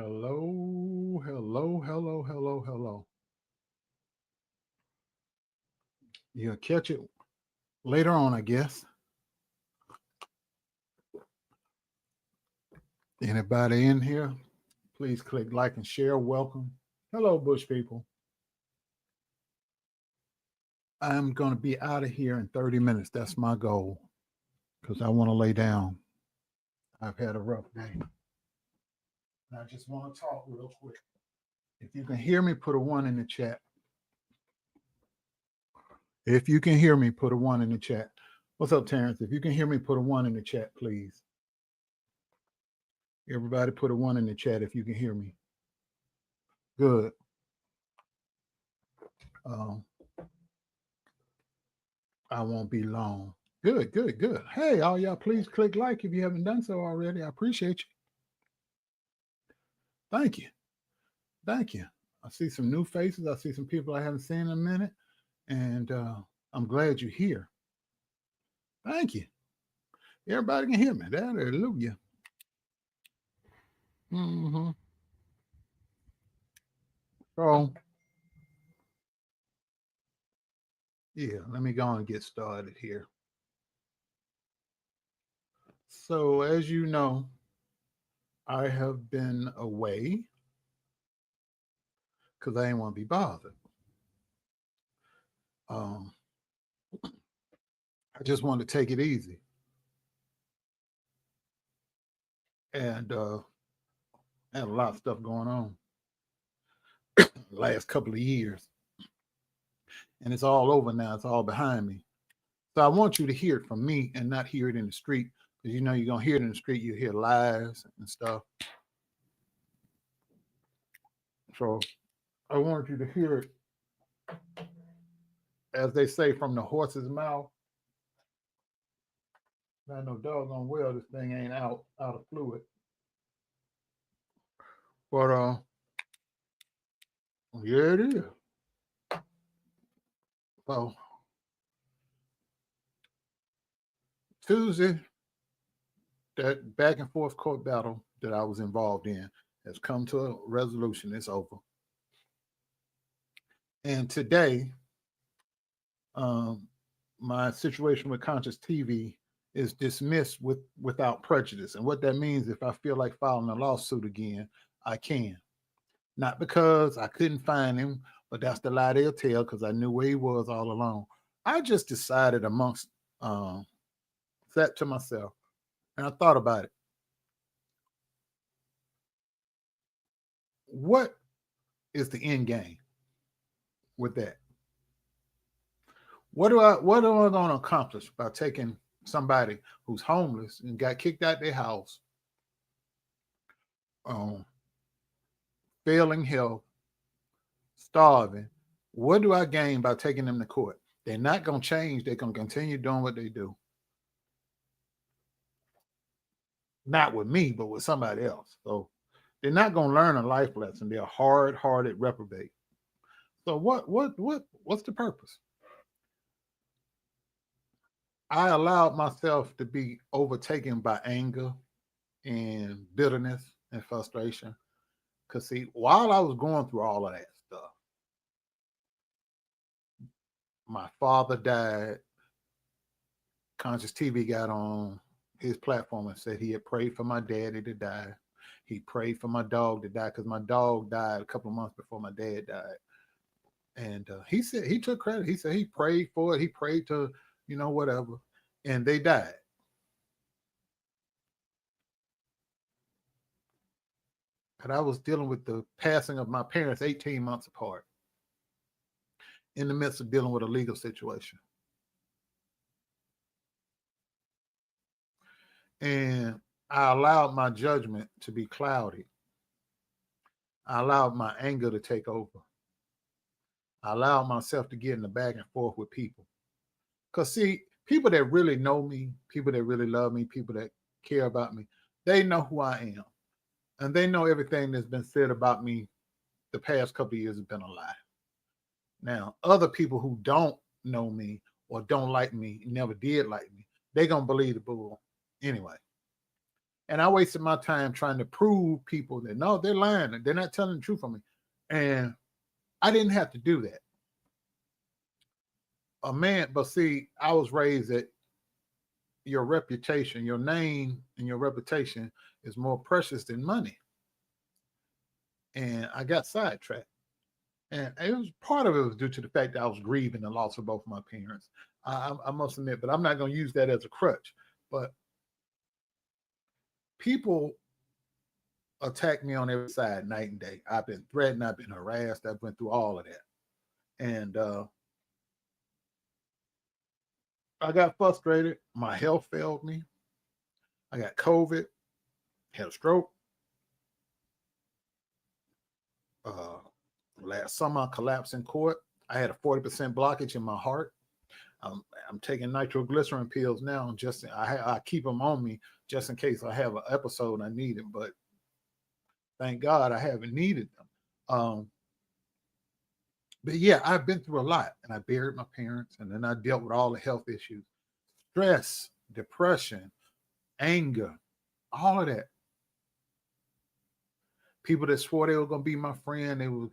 Hello, hello, hello, hello, hello. You'll catch it later on, I guess. Anybody in here? Please click like and share. Welcome. Hello, Bush people. I'm going to be out of here in 30 minutes. That's my goal because I want to lay down. I've had a rough day. And I just want to talk real quick. If you can hear me, put a one in the chat. If you can hear me, put a one in the chat. What's up, Terrence? If you can hear me, put a one in the chat, please. Everybody put a one in the chat if you can hear me. Good. Um, I won't be long. Good, good, good. Hey, all y'all, please click like if you haven't done so already. I appreciate you. Thank you. Thank you. I see some new faces. I see some people I haven't seen in a minute. And I'm glad you're here. Thank you. Everybody can hear me. Hallelujah. Mm-hmm. So, yeah, let me go and get started here. So, as you know, I have been away because I didn't want to be bothered. Um, I just wanted to take it easy. And I had a lot of stuff going on the last couple of years. And it's all over now. It's all behind me. So I want you to hear it from me and not hear it in the street. Because you know you're going to hear it in the street. You hear lies and stuff. So I want you to hear it, as they say, from the horse's mouth. I know doggone well this thing ain't out of fluid. But yeah, it is. So Tuesday, that back and forth court battle that I was involved in has come to a resolution. It's over. And today, um, my situation with Conscious TV is dismissed without prejudice. And what that means, if I feel like filing a lawsuit again, I can. Not because I couldn't find him, but that's the lie they'll tell because I knew where he was all along. I just decided amongst sat to myself and I thought about it. What is the end game with that? What am I going to accomplish by taking somebody who's homeless and got kicked out their house, um, failing health, starving? What do I gain by taking them to court? They're not going to change. They're going to continue doing what they do. Not with me, but with somebody else. So they're not going to learn a life lesson. They're hard-hearted reprobate. So what's the purpose? I allowed myself to be overtaken by anger and bitterness and frustration. Because, see, while I was going through all of that stuff, my father died. Conscious TV got on his platform and said he had prayed for my daddy to die. He prayed for my dog to die because my dog died a couple of months before my dad died. And he said he took credit. He said he prayed for it. He prayed to, whatever. And they died. And I was dealing with the passing of my parents 18 months apart in the midst of dealing with a legal situation. And I allowed my judgment to be cloudy. I allowed my anger to take over. I allowed myself to get in the back and forth with people. Because, see, people that really know me, people that really love me, people that care about me, they know who I am. And they know everything that's been said about me the past couple of years has been a lie. Now, other people who don't know me or don't like me, never did like me, they going to believe the bull anyway. And I wasted my time trying to prove people that no, they're lying. They're not telling the truth on me. And I didn't have to do that. But see, I was raised that your reputation, your name and your reputation is more precious than money. And I got sidetracked. And it was part of it was due to the fact that I was grieving the loss of both my parents. I must admit, but I'm not going to use that as a crutch. But people attack me on every side, night and day. I've been threatened, I've been harassed, I've went through all of that. And I got frustrated. My health failed me. I got COVID, had a stroke. Uh, Last summer, I collapsed in court. I had a 40% blockage in my heart. I'm taking nitroglycerin pills now. I keep them on me just in case I have an episode I need it. But thank God I haven't needed them. But yeah, I've been through a lot, and I buried my parents, and then I dealt with all the health issues, stress, depression, anger, all of that. People that swore they were going to be my friend, they were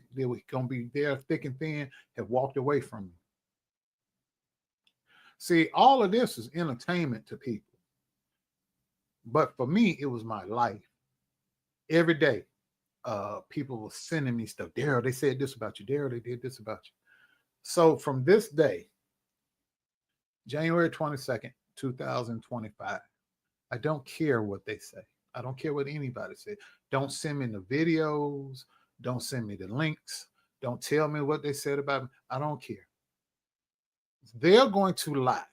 going to be there thick and thin, have walked away from me. See, all of this is entertainment to people. But for me, it was my life. Every day, people were sending me stuff. Daryl, they said this about you. Daryl, they did this about you. So from this day, January 22nd, 2025, I don't care what they say. I don't care what anybody says. Don't send me the videos. Don't send me the links. Don't tell me what they said about me. I don't care. They're going to lie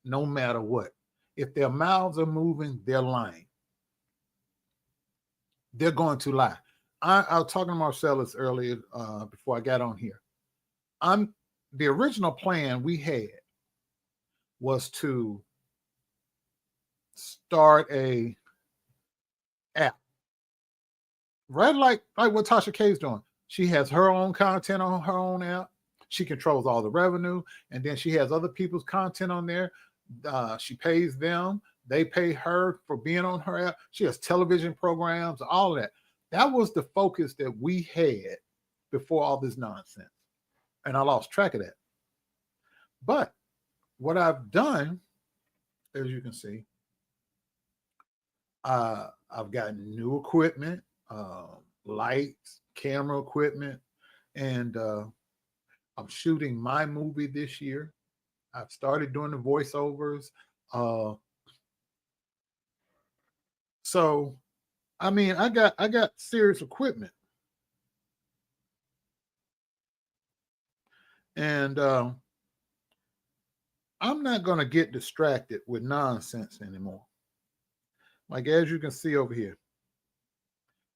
no matter what. If their mouths are moving, they're lying. They're going to lie. I was talking to Marcellus earlier before I got on here. The original plan we had was to start a app, right? Like what Tasha K is doing. She has her own content on her own app. She controls all the revenue, and then she has other people's content on there. She pays them. They pay her for being on her app. She has television programs, all of that. That was the focus that we had before all this nonsense. And I lost track of that. But what I've done, as you can see, I've gotten new equipment, lights, camera equipment, and I'm shooting my movie this year. I've started doing the voiceovers. So, I mean, I got serious equipment, and I'm not going to get distracted with nonsense anymore. Like as you can see over here,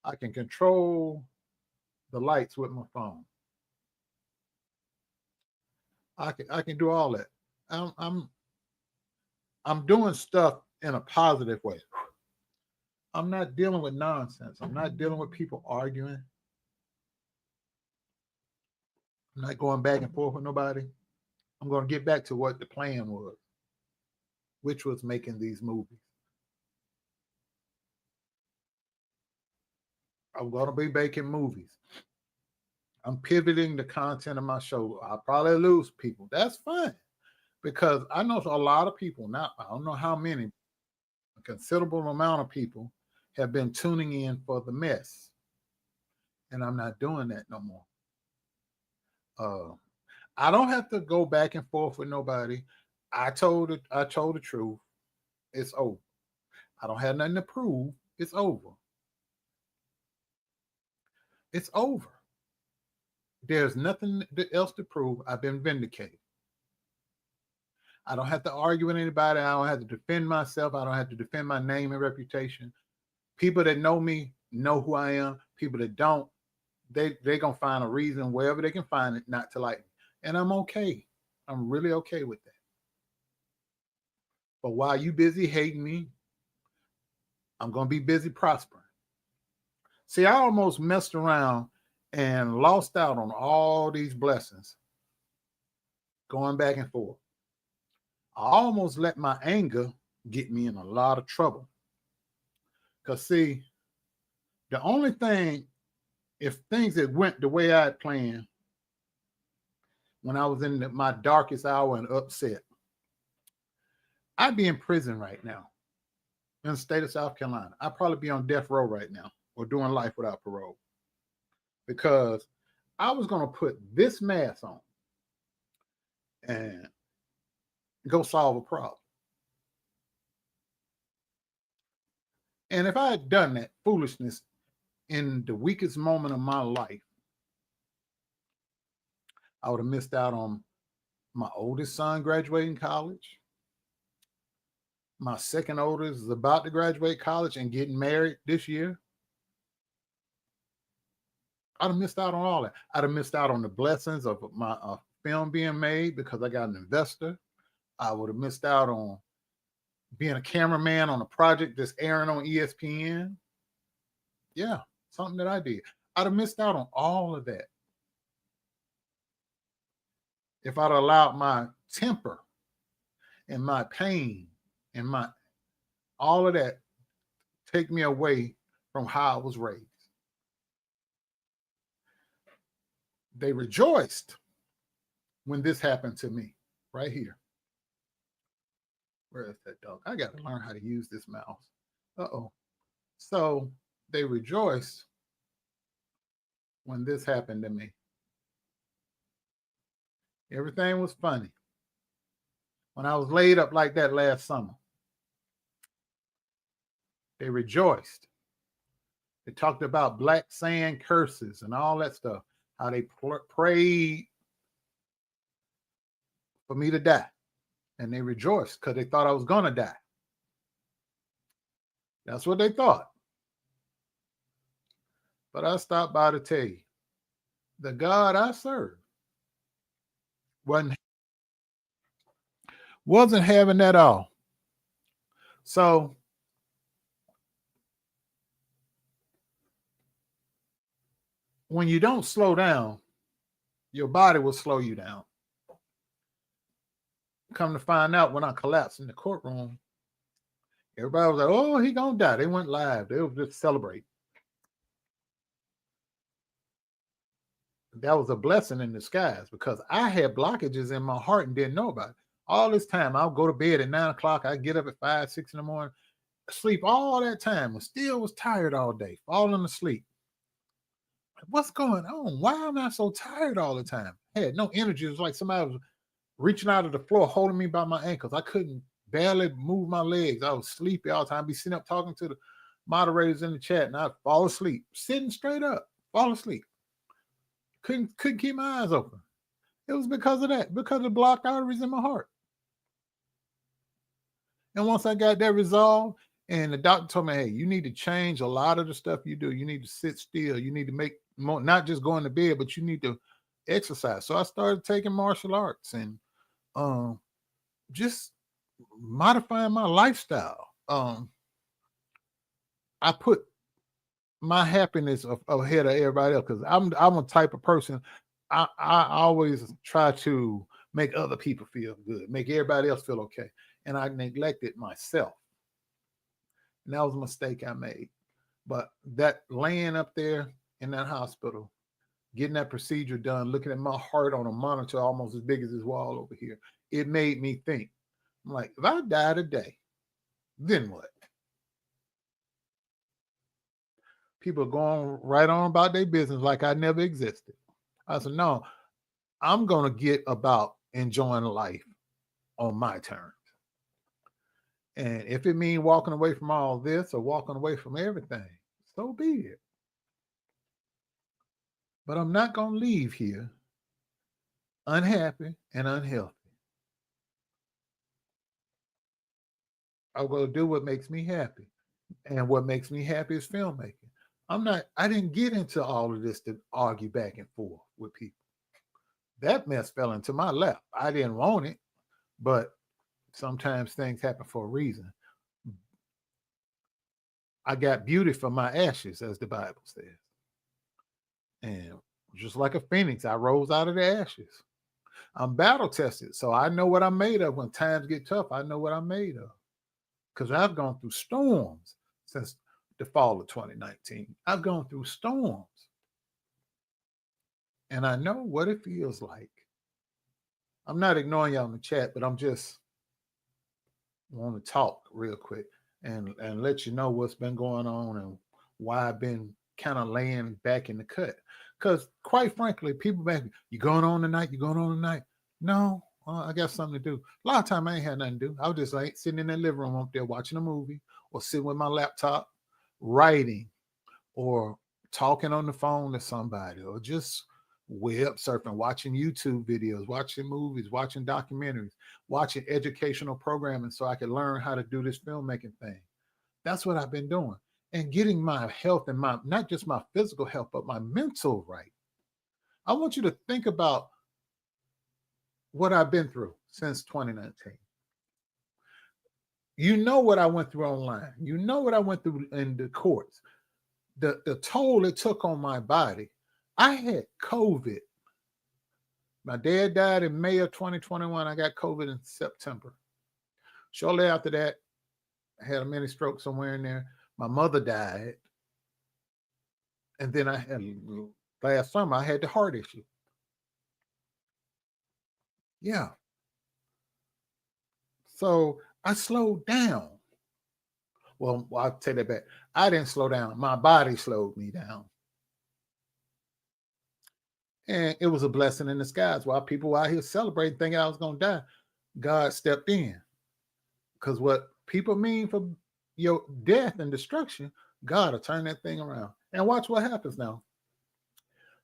I can control the lights with my phone. I can do all that. I'm doing stuff in a positive way. I'm not dealing with nonsense. I'm not dealing with people arguing. I'm not going back and forth with nobody. I'm going to get back to what the plan was, which was making these movies. I'm going to be making movies. I'm pivoting the content of my show. I'll probably lose people. That's fine because I know a lot of people, now I don't know how many, a considerable amount of people have been tuning in for the mess. And I'm not doing that no more. I don't have to go back and forth with nobody. I told the truth. It's over. I don't have nothing to prove. It's over. It's over. There's nothing else to prove. I've been vindicated. I don't have to argue with anybody. I don't have to defend myself. I don't have to defend my name and reputation. People that know me know who I am. People that don't, they're going to find a reason wherever they can find it not to like me. And I'm okay. I'm really okay with that. But while you busy hating me, I'm going to be busy prospering. See, I almost messed around and lost out on all these blessings going back and forth. I almost let my anger get me in a lot of trouble. Because, see, the only thing, if things had went the way I had planned when I was in my darkest hour and upset, I'd be in prison right now in the state of South Carolina. I'd probably be on death row right now or doing life without parole because I was going to put this mask on and go solve a problem. And if I had done that foolishness in the weakest moment of my life, I would have missed out on my oldest son graduating college. My second oldest is about to graduate college and getting married this year. I'd have missed out on all that. I'd have missed out on the blessings of my film being made because I got an investor. I would have missed out on being a cameraman on a project that's airing on ESPN. Yeah, something that I did. I'd have missed out on all of that if I'd allowed my temper and my pain and my all of that take me away from how I was raised. They rejoiced when this happened to me right here. Where is that dog? I got to learn how to use this mouse. Uh-oh. So they rejoiced when this happened to me. Everything was funny. When I was laid up like that last summer, they rejoiced. They talked about black saying curses and all that stuff, how they prayed for me to die. And they rejoiced because they thought I was going to die. That's what they thought. But I stopped by to tell you, the God I serve wasn't having that all. So when you don't slow down, your body will slow you down. Come to find out, when I collapsed in the courtroom, everybody was like, oh, he gonna die. They went live. They were just celebrating. That was a blessing in disguise because I had blockages in my heart and didn't know about it. All this time, I'll go to bed at 9 o'clock. I get up at 5, 6 in the morning, sleep all that time, and still was tired all day, falling asleep. What's going on? Why am I so tired all the time? I had no energy. It was like somebody was reaching out of the floor, holding me by my ankles. I couldn't barely move my legs. I was sleepy all the time. I'd be sitting up talking to the moderators in the chat, and I'd fall asleep, sitting straight up, fall asleep. Couldn't keep my eyes open. It was because of that, because of blocked arteries in my heart. And once I got that resolved, and the doctor told me, hey, you need to change a lot of the stuff you do. You need to sit still. You need to make more, not just going to bed, but you need to exercise. So I started taking martial arts and just modifying my lifestyle. I put my happiness ahead of everybody else because I'm a type of person. I always try to make other people feel good, make everybody else feel okay. And I neglected myself. And that was a mistake I made. But that laying up there in that hospital, getting that procedure done, looking at my heart on a monitor almost as big as this wall over here, it made me think. I'm like, if I die today, then what? People are going right on about their business like I never existed. I said, no, I'm going to get about enjoying life on my terms. And if it means walking away from all this or walking away from everything, so be it. But I'm not going to leave here unhappy and unhealthy. I'm going to do what makes me happy. And what makes me happy is filmmaking. I didn't get into all of this to argue back and forth with people. That mess fell into my lap. I didn't want it, but sometimes things happen for a reason. I got beauty from my ashes, as the Bible says. And just like a phoenix, I rose out of the ashes. I'm battle tested, so I know what I'm made of. When times get tough, I know what I'm made of. Because I've gone through storms since the fall of 2019. I've gone through storms, and I know what it feels like. I'm not ignoring y'all in the chat, but I'm just want to talk real quick and let you know what's been going on and why I've been kind of laying back in the cut. Because quite frankly, people back, you going on tonight? You going on tonight? No, I got something to do. A lot of time I ain't had nothing to do. I was just like sitting in the living room up there watching a movie or sitting with my laptop, writing or talking on the phone to somebody or just web surfing, watching YouTube videos, watching movies, watching documentaries, watching educational programming so I can learn how to do this filmmaking thing. That's what I've been doing and getting my health and my, not just my physical health, but my mental right. I want you to think about what I've been through since 2019. You know what I went through online. You know what I went through in the courts. The toll it took on my body. I had COVID. My dad died in May of 2021. I got COVID in September. Shortly after that, I had a mini stroke somewhere in there. My mother died. And then I had last summer, I had the heart issue. Yeah. So I slowed down. Well, I'll take that back. I didn't slow down. My body slowed me down. And it was a blessing in disguise. While people out here celebrating, thinking I was going to die, God stepped in. Because what people mean for your death and destruction, God will turn that thing around. And watch what happens now.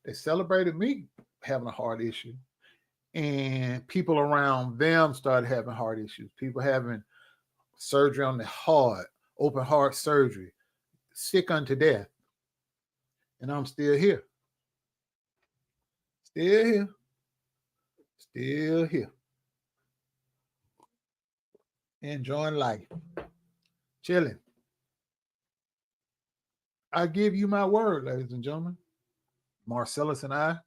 They celebrated me having a heart issue. And people around them started having heart issues. People having surgery on the heart, open heart surgery, sick unto death. And I'm still here. Still here. Still here. Enjoying life. Chilling. I give you my word, ladies and gentlemen. Marcellus and I,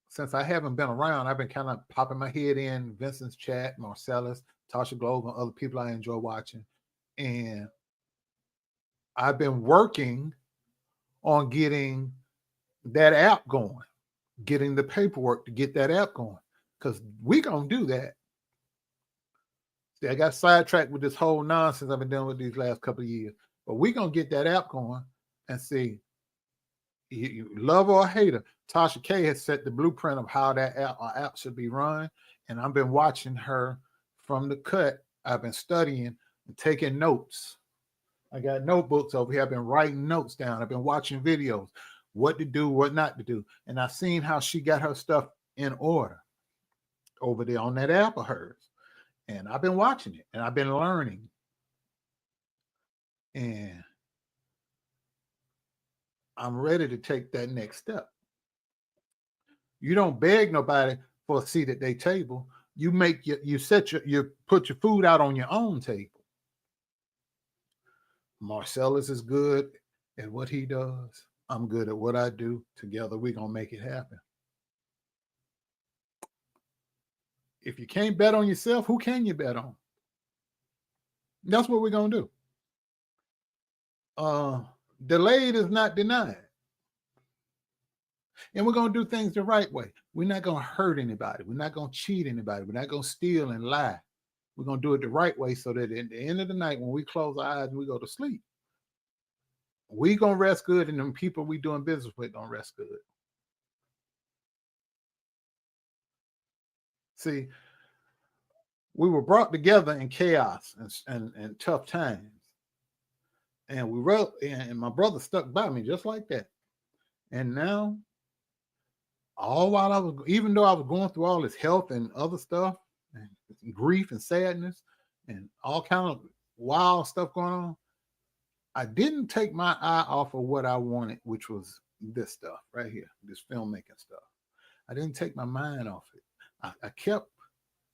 since I haven't been around, I've been kind of popping my head in Vincent's chat, Marcellus, Tasha Globe, and other people I enjoy watching. And I've been working on getting that app going, getting the paperwork to get that app going, because we going to do that. See, I got sidetracked with this whole nonsense I've been dealing with these last couple of years, but we going to get that app going and see. You love or hate her, Tasha K has set the blueprint of how that app should be run. And I've been watching her from the cut. I've been studying and taking notes. I got notebooks over here. I've been writing notes down. I've been watching videos, what to do, what not to do. And I've seen how she got her stuff in order over there on that app of hers. And I've been watching it and I've been learning. And I'm ready to take that next step. You don't beg nobody for a seat at their table. You make you put your food out on your own table. Marcellus is good at what he does. I'm good at what I do. Together, we're gonna make it happen. If you can't bet on yourself, who can you bet on? That's what we're gonna do. Delayed is not denied. And we're going to do things the right way. We're not going to hurt anybody. We're not going to cheat anybody. We're not going to steal and lie. We're going to do it the right way so that at the end of the night, when we close our eyes and we go to sleep, we're going to rest good, and them people we doing business with going to rest good. See, we were brought together in chaos and tough times. And we wrote, and my brother stuck by me just like that. And now, all while I was, even though I was going through all this health and other stuff, and grief and sadness, and all kind of wild stuff going on, I didn't take my eye off of what I wanted, which was this stuff right here, this filmmaking stuff. I didn't take my mind off it.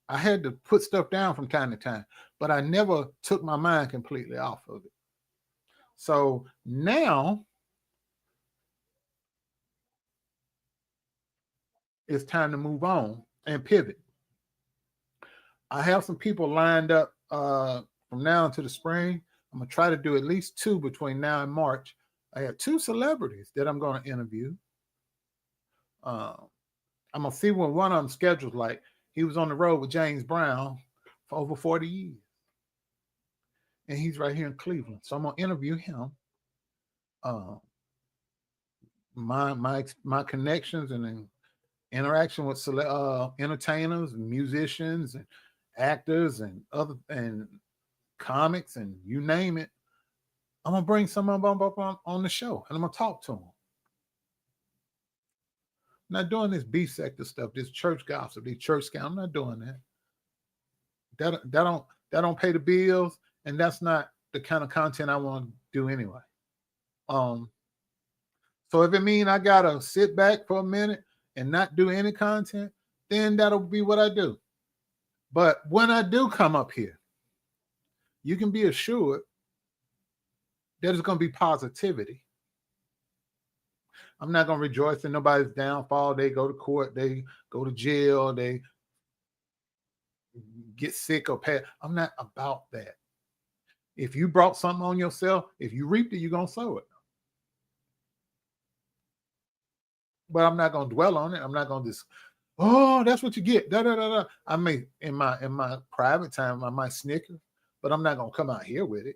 I had to put stuff down from time to time, but I never took my mind completely off of it. So now it's time to move on and pivot. I have some people lined up from now until the spring I'm gonna try to do at least 2 between now and March. I have 2 celebrities that I'm gonna interview. Uh, I'm gonna see when one of them scheduled. Like he was on the road with James Brown for over 40 years, and he's right here in Cleveland. So I'm gonna interview him. Uh, my connections and interaction with entertainers and musicians and actors and other and comics and you name it. I'm gonna bring some of them up on the show and I'm gonna talk to them. I'm not doing this B sector stuff, this church gossip, these church scams. I'm not doing that. That don't pay the bills, and that's not the kind of content I want to do anyway. Um, so if it means I gotta sit back for a minute and not do any content, then that'll be what I do. But when I do come up here, you can be assured that it's gonna be positivity. I'm not gonna rejoice in nobody's downfall. They go to court, they go to jail, they get sick or pass. I'm not about that. If you brought something on yourself, if you reaped it, you're gonna sow it. But I'm not gonna dwell on it. I'm not gonna just, oh, that's what you get. Da da da da. I may in my private time I might snicker, but I'm not gonna come out here with it.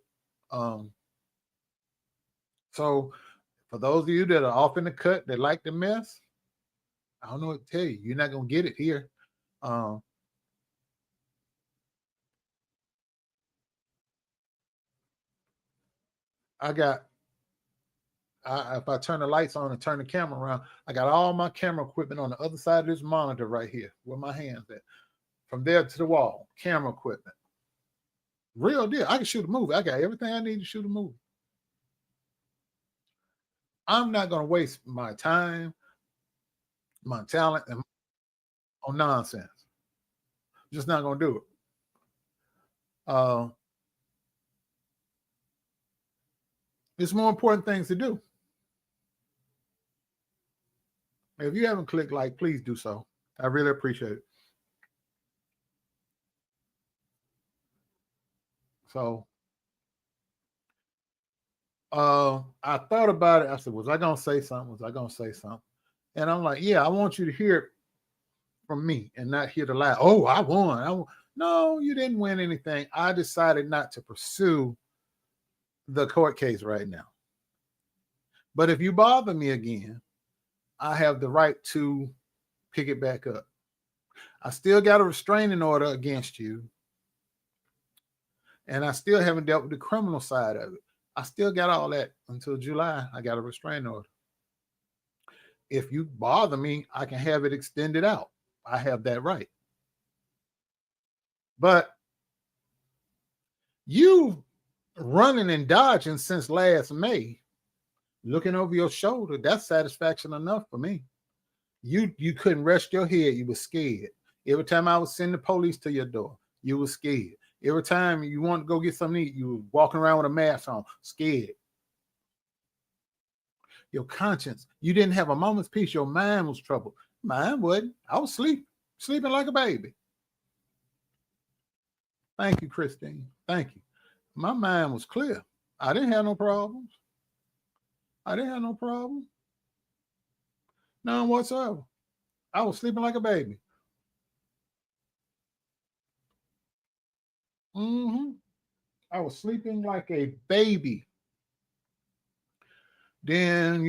So for those of you that are off in the cut that like the mess, I don't know what to tell you. You're not gonna get it here. If I turn the lights on and turn the camera around, I got all my camera equipment on the other side of this monitor right here, where my hands at. From there to the wall, camera equipment. Real deal. I can shoot a movie. I got everything I need to shoot a movie. I'm not gonna waste my time, my talent, and on nonsense. Just not gonna do it. There's more important things to do. If you haven't clicked like, please do so. I really appreciate it. So I thought about it. I said, was I gonna say something? Was I gonna say something? And I'm like, yeah, I want you to hear it from me and not hear the lie. Oh, I won. No, you didn't win anything. I decided not to pursue the court case right now. But if you bother me again, I have the right to pick it back up. I still got a restraining order against you. And I still haven't dealt with the criminal side of it. I still got all that until July. I got a restraining order. If you bother me, I can have it extended out. I have that right. But you running and dodging since last May, looking over your shoulder, that's satisfaction enough for me. You couldn't rest your head. You were scared. Every time I would send the police to your door, you were scared. Every time you want to go get something to eat, you were walking around with a mask on, scared. Your conscience, you didn't have a moment's peace. Your mind was troubled. Mine wasn't. I was sleeping like a baby. Thank you, Christine. Thank you. My mind was clear. I didn't have no problems. None whatsoever. I was sleeping like a baby. I was sleeping like a baby. Then,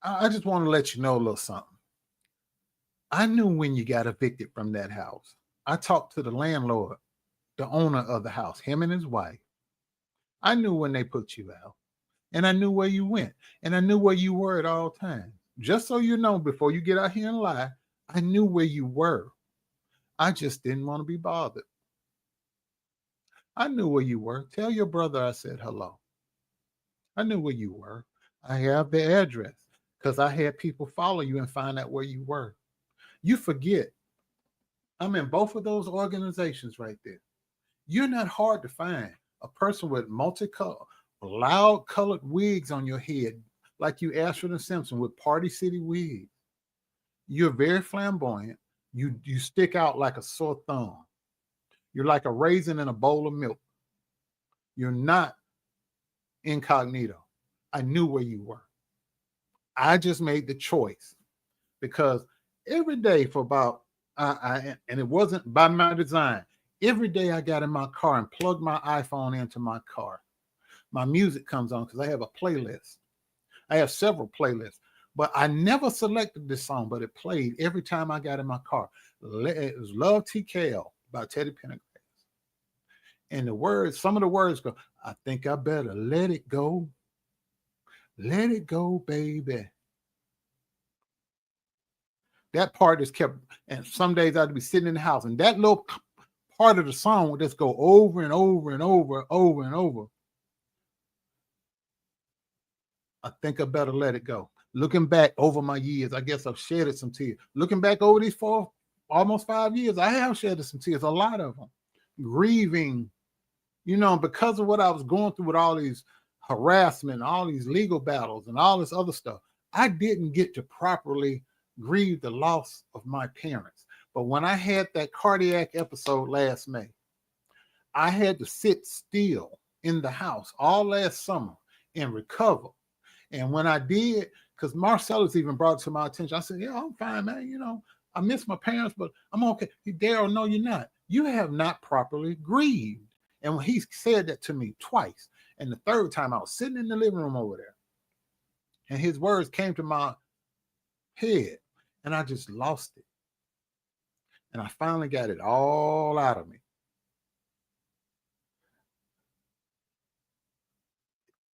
I just want to let you know a little something. I knew when you got evicted from that house. I talked to the landlord, the owner of the house, him and his wife. I knew when they put you out. And I knew where you went. And I knew where you were at all times. Just so you know, before you get out here and lie, I knew where you were. I just didn't want to be bothered. I knew where you were. Tell your brother I said hello. I knew where you were. I have the address because I had people follow you and find out where you were. You forget. I'm in both of those organizations right there. You're not hard to find. A person with multicolor, loud colored wigs on your head, like you Ashford and Simpson with Party City wigs. You're very flamboyant. You stick out like a sore thumb. You're like a raisin in a bowl of milk. You're not incognito. I knew where you were. I just made the choice because every day for about, and it wasn't by my design. Every day I got in my car and plugged my iPhone into my car. My music comes on because I have a playlist. I have several playlists, but I never selected this song, but it played every time I got in my car. It was Love TKO by Teddy Pendergrass. And the words, some of the words go, I think I better let it go. Let it go, baby. That part is kept, and some days I'd be sitting in the house, and that little part of the song would just go over and over and over, over and over. I think I better let it go. Looking back over my years, I guess I've shedded some tears. Looking back over these almost 5 years, I have shedded some tears, a lot of them. Grieving, because of what I was going through with all these harassment, all these legal battles, and all this other stuff. I didn't get to properly grieve the loss of my parents. But when I had that cardiac episode last May, I had to sit still in the house all last summer and recover. And when I did, because Marcellus even brought it to my attention, I said, yeah, I'm fine, man. I miss my parents, but I'm okay. Daryl, no, you're not. You have not properly grieved. And when he said that to me twice, and the third time I was sitting in the living room over there, and his words came to my head, and I just lost it. And I finally got it all out of me.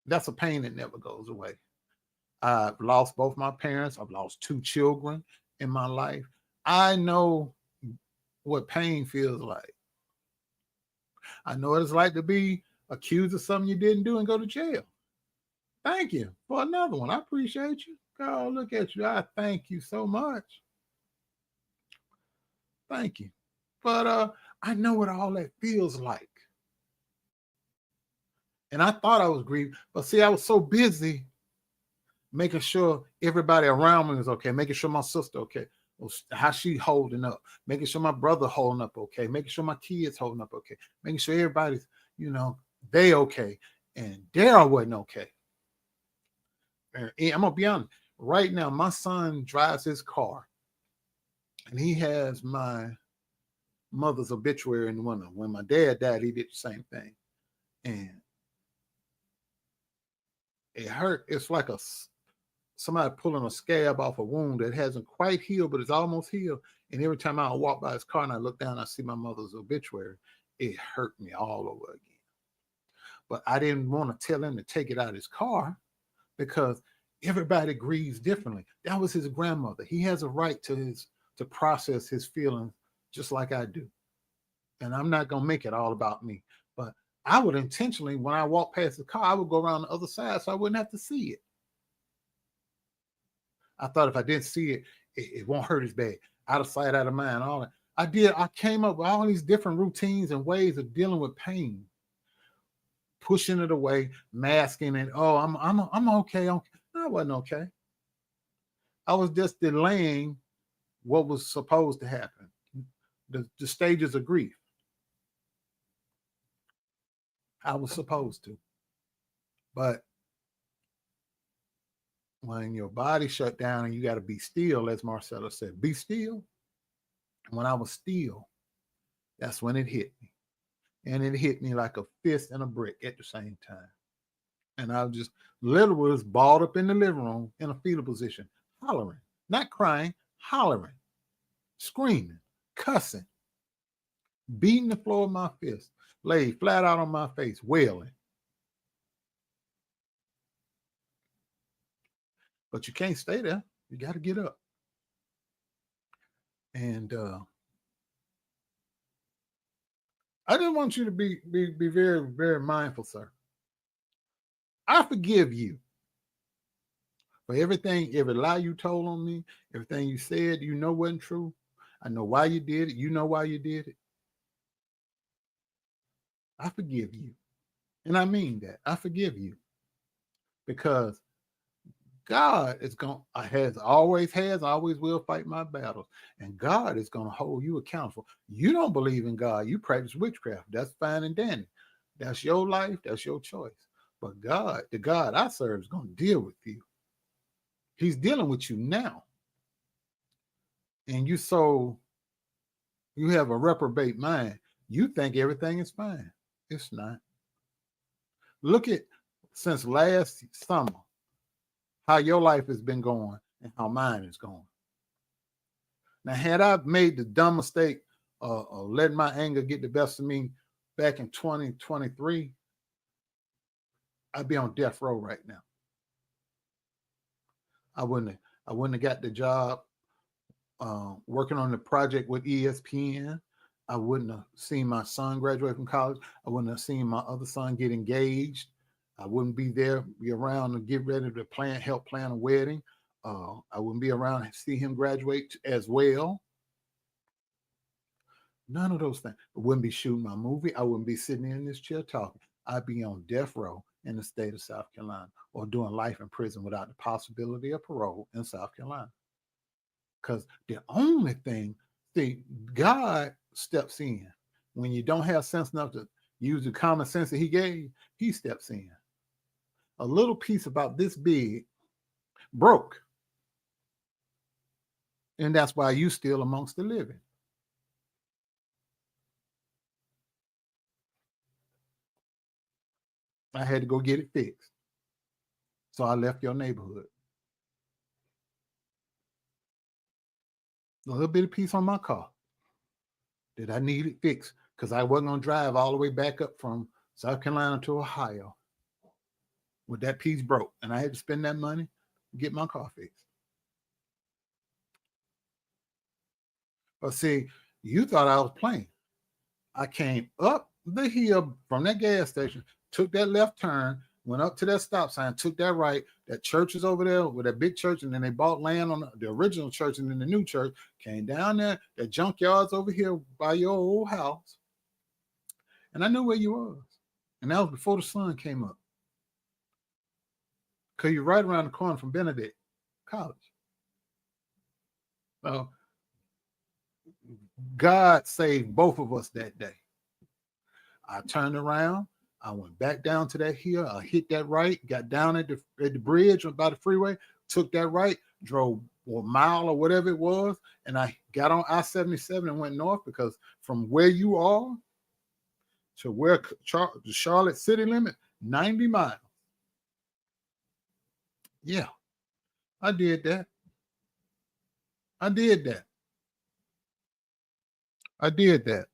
That's a pain that never goes away. I've lost both my parents. I've lost 2 children in my life. I know what pain feels like. I know what it's like to be accused of something you didn't do and go to jail. Thank you for another one. I appreciate you. God, look at you. I thank you so much. Thank you. But I know what all that feels like. And I thought I was grieved, but see, I was so busy making sure everybody around me was okay, making sure my sister okay, how she holding up, making sure my brother holding up okay, making sure my kids holding up okay, making sure everybody's, they okay. And Daryl wasn't okay. And I'm gonna be honest. Right now, my son drives his car, and he has my mother's obituary in the window. When my dad died, he did the same thing, and it hurt. It's like somebody pulling a scab off a wound that hasn't quite healed, but it's almost healed. And every time I walk by his car and I look down, I see my mother's obituary. It hurt me all over again. But I didn't want to tell him to take it out of his car because everybody grieves differently. That was his grandmother. He has a right to process his feelings just like I do. And I'm not going to make it all about me. But I would intentionally, when I walk past the car, I would go around the other side so I wouldn't have to see it. I thought if I didn't see it, it won't hurt as bad. Out of sight, out of mind, all that. I came up with all these different routines and ways of dealing with pain. Pushing it away, masking it. Oh, I'm okay. No, I wasn't okay. I was just delaying what was supposed to happen. The stages of grief. I was supposed to. But when your body shut down and you got to be still, as Marcella said, be still. When I was still, that's when it hit me. And it hit me like a fist and a brick at the same time. And I just literally was balled up in the living room in a fetal position, hollering, not crying, hollering, screaming, cussing, beating the floor with my fist, laid flat out on my face, wailing. But you can't stay there. You got to get up. And I just want you to be very, very mindful, sir. I forgive you for everything, every lie you told on me, everything you said, wasn't true. I know why you did it. You know why you did it. I forgive you. And I mean that. I forgive you. Because God always will fight my battles. And God is going to hold you accountable. You don't believe in God. You practice witchcraft. That's fine and dandy. That's your life. That's your choice. But God, the God I serve, is going to deal with you. He's dealing with you now. And you have a reprobate mind. You think everything is fine. It's not. Look at since last summer how your life has been going and how mine is going. Now, had I made the dumb mistake of letting my anger get the best of me back in 2023, I'd be on death row right now. I wouldn't have got the job working on the project with ESPN. I wouldn't have seen my son graduate from college. I wouldn't have seen my other son get engaged. I wouldn't be around to get ready to help plan a wedding. I wouldn't be around to see him graduate as well. None of those things. I wouldn't be shooting my movie. I wouldn't be sitting in this chair talking. I'd be on death row in the state of South Carolina or doing life in prison without the possibility of parole in South Carolina. Because the only thing, God steps in. When you don't have sense enough to use the common sense that he gave, he steps in. A little piece about this big broke. And that's why you still amongst the living. I had to go get it fixed. So I left your neighborhood. A little bit of piece on my car that I needed fixed because I wasn't going to drive all the way back up from South Carolina to Ohio with that piece broke. And I had to spend that money to get my car fixed. But see, you thought I was playing. I came up the hill from that gas station, took that left turn, went up to that stop sign, took that right. That church is over there with that big church, and then they bought land on the original church and then the new church. Came down there. That junkyard's over here by your old house. And I knew where you was. And that was before the sun came up. Because you're right around the corner from Benedict College. So God saved both of us that day. I turned around. I went back down to that hill. I hit that right, got down at the bridge by the freeway, took that right, drove a mile or whatever it was, and I got on I-77 and went north because from where you are to where the Charlotte city limit, 90 miles. Yeah, I did that. I did that. I did that.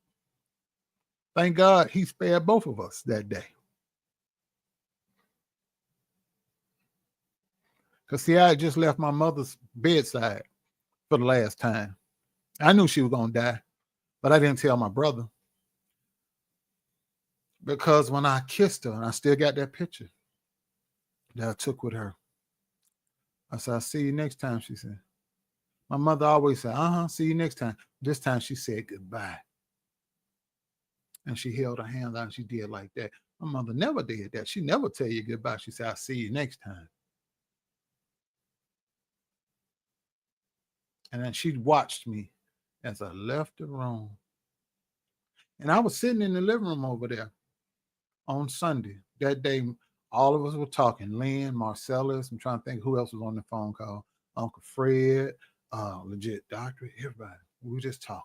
Thank God he spared both of us that day. Because, see, I had just left my mother's bedside for the last time. I knew she was going to die, but I didn't tell my brother. Because when I kissed her, and I still got that picture that I took with her, I said, I'll see you next time, she said. My mother always said, see you next time. This time she said goodbye. And she held her hand out and she did like that. My mother never did that. She never tell you goodbye. She said, I'll see you next time. And then she watched me as I left the room. And I was sitting in the living room over there on Sunday. That day, all of us were talking. Lynn, Marcellus, I'm trying to think who else was on the phone call. Uncle Fred, legit doctor, everybody. We were just talking.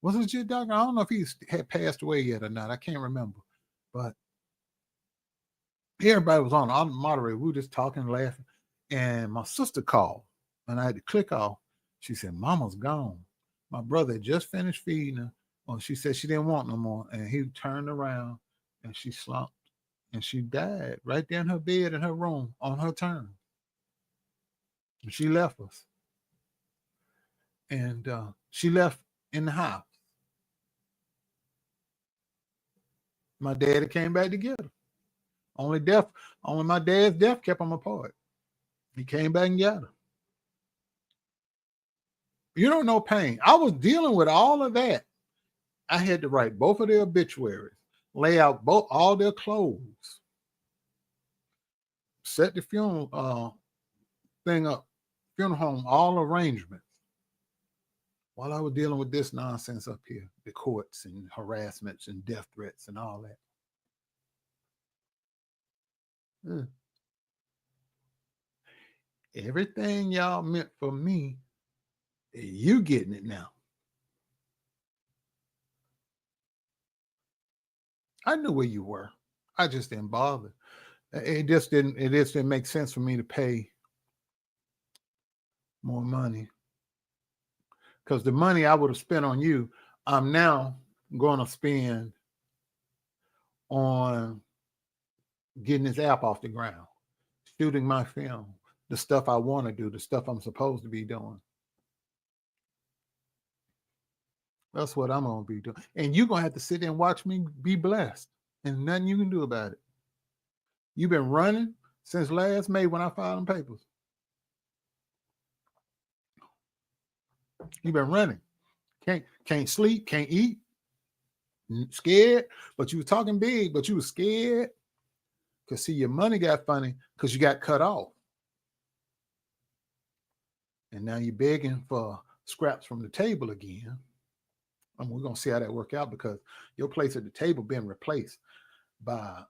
Was it legit doctor? I don't know if he had passed away yet or not. I can't remember. But everybody was on the moderator. We were just talking, laughing. And my sister called. And I had to click off. She said, Mama's gone. My brother had just finished feeding her. Well, she said she didn't want no more. And he turned around and she slumped. And she died right there in her bed in her room on her turn. And she left us. And she left in the house. My daddy came back to get her. Only my dad's death kept them apart. He came back and got her. You don't know pain. I was dealing with all of that. I had to write both of their obituaries, lay out all their clothes, set the funeral thing up, funeral home, all arrangements. while I was dealing with this nonsense up here, the courts and harassments and death threats and all that. Everything y'all meant for me, you getting it now. I knew where you were. I just didn't bother. It just didn't make sense for me to pay more money. Because the money I would have spent on you, I'm now going to spend on getting this app off the ground, shooting my film, the stuff I want to do, the stuff I'm supposed to be doing. That's what I'm going to be doing. And you're going to have to sit there and watch me be blessed. And nothing you can do about it. You've been running since last May when I filed them papers. You've been running. Can't sleep, can't eat, scared. But you were talking big, but you were scared. Because see, your money got funny because you got cut off. And now you're begging for scraps from the table again. And we're going to see how that work out because your place at the table being replaced by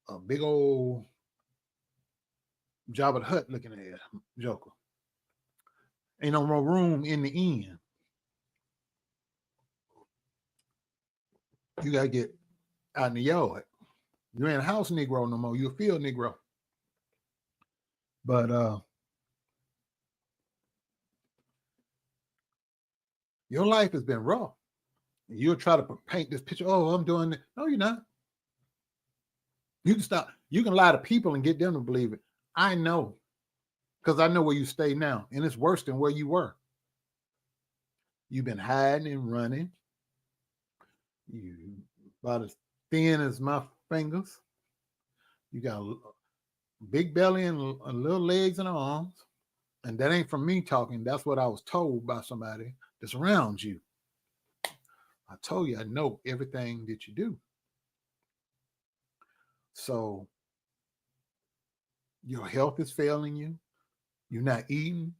a big old Jabba the Hutt looking at Joker. Ain't no more room in the inn. You got to get out in the yard. You ain't a house Negro no more. You're a field Negro. But your life has been rough. You'll try to paint this picture. Oh, I'm doing it. No, you're not. You can stop. You can lie to people and get them to believe it. I know. Because I know where you stay now. And it's worse than where you were. You've been hiding and running. You about as thin as my fingers. You got a big belly and little legs and arms. And that ain't from me talking. That's what I was told by somebody that's around you. I told you I know everything that you do. So your health is failing you. You're not eating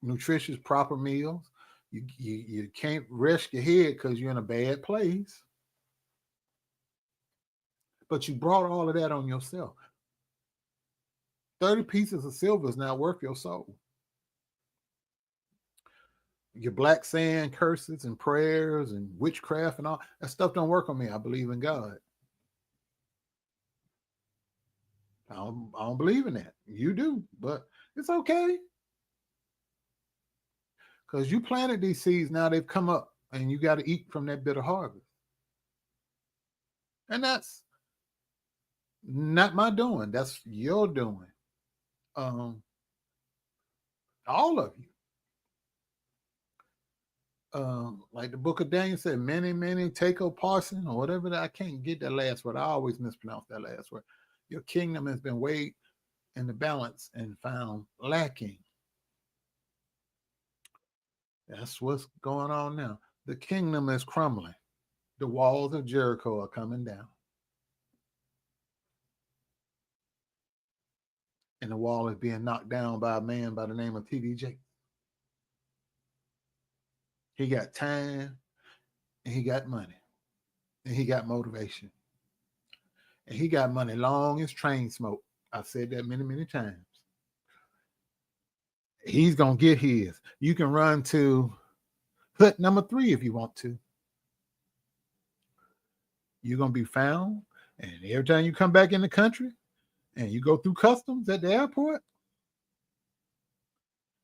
nutritious, proper meals. You can't rest your head because you're in a bad place. But you brought all of that on yourself. 30 pieces of silver is not worth your soul. Your black sand curses and prayers and witchcraft and all that stuff don't work on me. I believe in God. I don't believe in that. You do, but it's okay. Because you planted these seeds, now they've come up and you got to eat from that bitter harvest. And that's not my doing. That's your doing. All of you. Like the book of Daniel said, many take a parson or whatever. I can't get that last word. I always mispronounce that last word. Your kingdom has been weighed in the balance and found lacking. That's what's going on now. The kingdom is crumbling. The walls of Jericho are coming down. And the wall is being knocked down by a man by the name of T.D. Jakes. He got time and he got money and he got motivation. And he got money long as train smoke. I've said that many times. He's going to get his. You can run to hut number 3 if you want to. You're going to be found. And every time you come back in the country and you go through customs at the airport,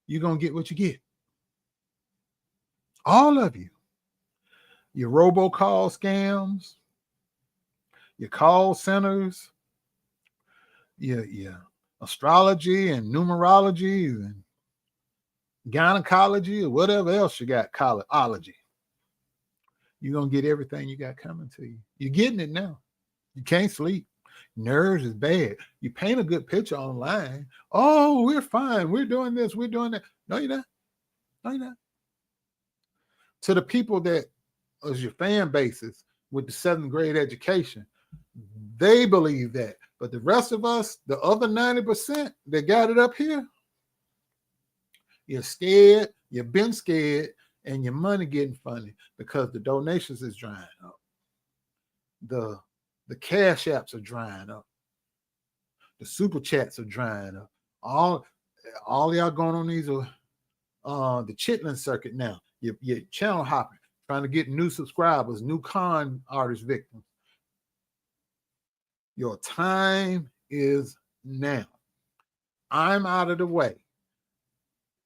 you're going to get what you get. All of you. Your robocall scams, your call centers, your astrology and numerology and gynecology or whatever else you got, college-ology. You're going to get everything you got coming to you. You're getting it now. You can't sleep. Nerves is bad. You paint a good picture online. Oh, we're fine. We're doing this. We're doing that. No, you're not. No, you're not. To the people that is your fan bases with the 7th grade education, they believe that. But the rest of us, the other 90% that got it up here, you're scared, You've been scared and your money getting funny because the donations is drying up. The cash apps are drying up. The super chats are drying up. All y'all going on these the chitlin circuit now. You're channel hopping, trying to get new subscribers, new con artist victims. Your time is now. I'm out of the way.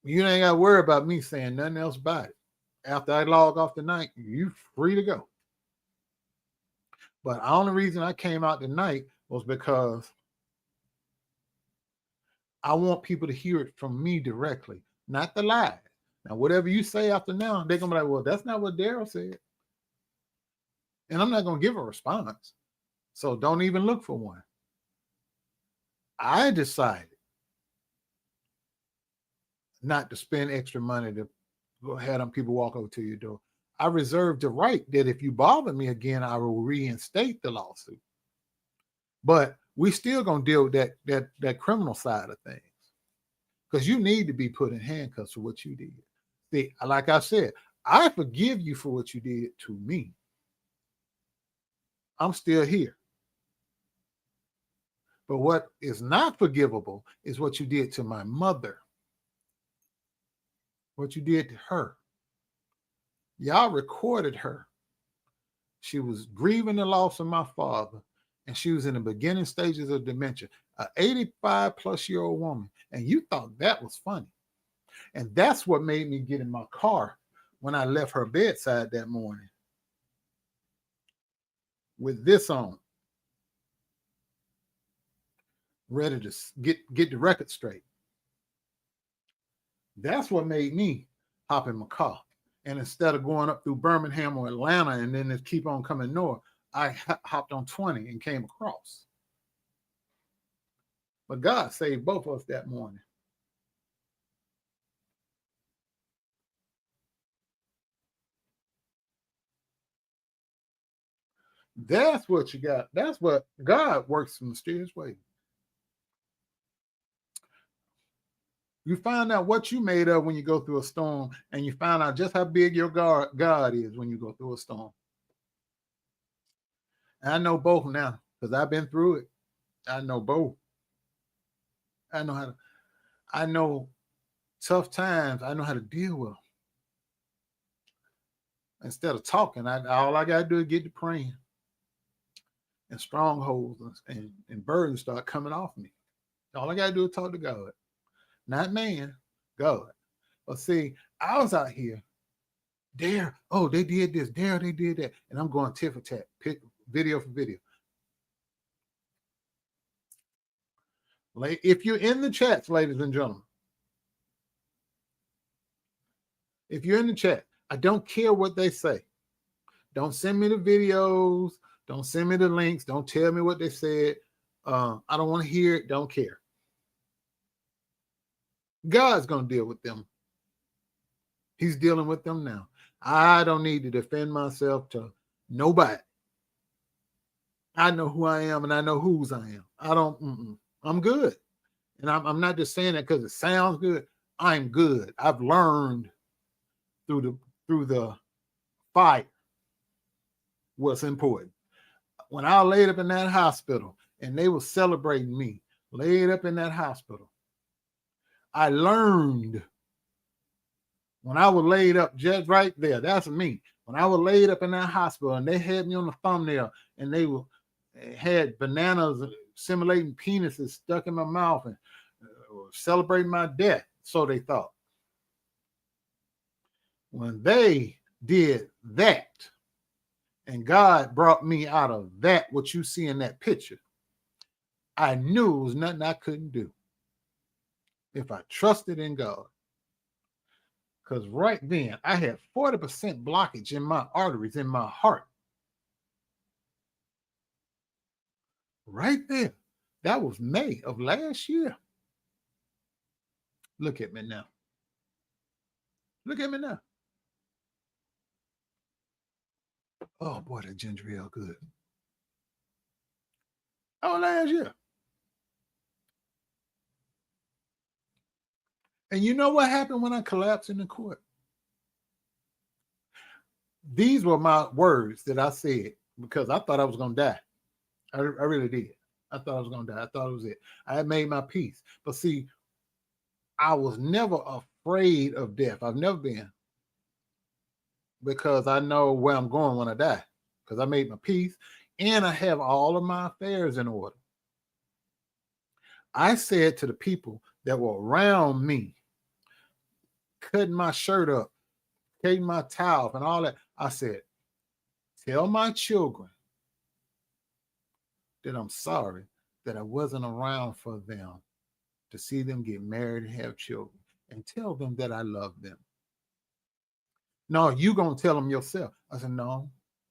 You ain't got to worry about me saying nothing else about it. After I log off tonight, you free to go. But the only reason I came out tonight was because I want people to hear it from me directly, not the lies. Now, whatever you say after now, they're going to be like, well, that's not what Daryl said. And I'm not going to give a response. So don't even look for one. I decided not to spend extra money to go ahead and people walk over to your door. I reserve the right that if you bother me again, I will reinstate the lawsuit. But we still gonna deal with that criminal side of things. Because you need to be put in handcuffs for what you did. See, like I said, I forgive you for what you did to me. I'm still here. But what is not forgivable is what you did to my mother. What you did to her. Y'all recorded her. She was grieving the loss of my father, and she was in the beginning stages of dementia, an 85-plus-year-old woman, and you thought that was funny. And that's what made me get in my car when I left her bedside that morning with this on, ready to get the record straight. That's what made me hop in my car. And instead of going up through Birmingham or Atlanta and then just keep on coming north, I hopped on 20 and came across. But God saved both of us that morning. That's what you got. That's what God works in mysterious ways. You find out what you made of when you go through a storm, and you find out just how big your God is when you go through a storm. And I know both now because I've been through it. I know both. I know tough times. I know how to deal with them. Instead of talking, all I got to do is get to praying. And strongholds and burdens start coming off me. All I got to do is talk to God. Not man, God. But see, I was out here, there, oh, they did this, there, they did that. And I'm going tit for tat, video for video. If you're in the chats, ladies and gentlemen, if you're in the chat, I don't care what they say. Don't send me the videos. Don't send me the links. Don't tell me what they said. I don't want to hear it. Don't care. God's going to deal with them. He's dealing with them now. I don't need to defend myself to nobody. I know who I am and I know whose I am. I'm good. And I'm not just saying that because it sounds good. I'm good. I've learned through the fight what's important. When I laid up in that hospital and they were celebrating me, laid up in that hospital, I learned when I was laid up just right there, that's me. When I was laid up in that hospital and they had me on the thumbnail and they had bananas simulating penises stuck in my mouth and celebrating my death, so they thought. When they did that, and God brought me out of that, what you see in that picture, I knew it was nothing I couldn't do if I trusted in God. Because right then, I had 40% blockage in my arteries, in my heart. Right there. That was May of last year. Look at me now. Look at me now. Oh, boy, that ginger ale good. Oh, last year. And you know what happened when I collapsed in the court? These were my words that I said because I thought I was going to die. I really did. I thought I was going to die. I thought it was it. I had made my peace. But see, I was never afraid of death. I've never been, because I know where I'm going when I die, because I made my peace and I have all of my affairs in order. I said to the people that were around me, cutting my shirt up, taking my towel and all that, I said, tell my children that I'm sorry that I wasn't around for them to see them get married and have children, and tell them that I love them. No, you gonna tell them yourself. I said, no.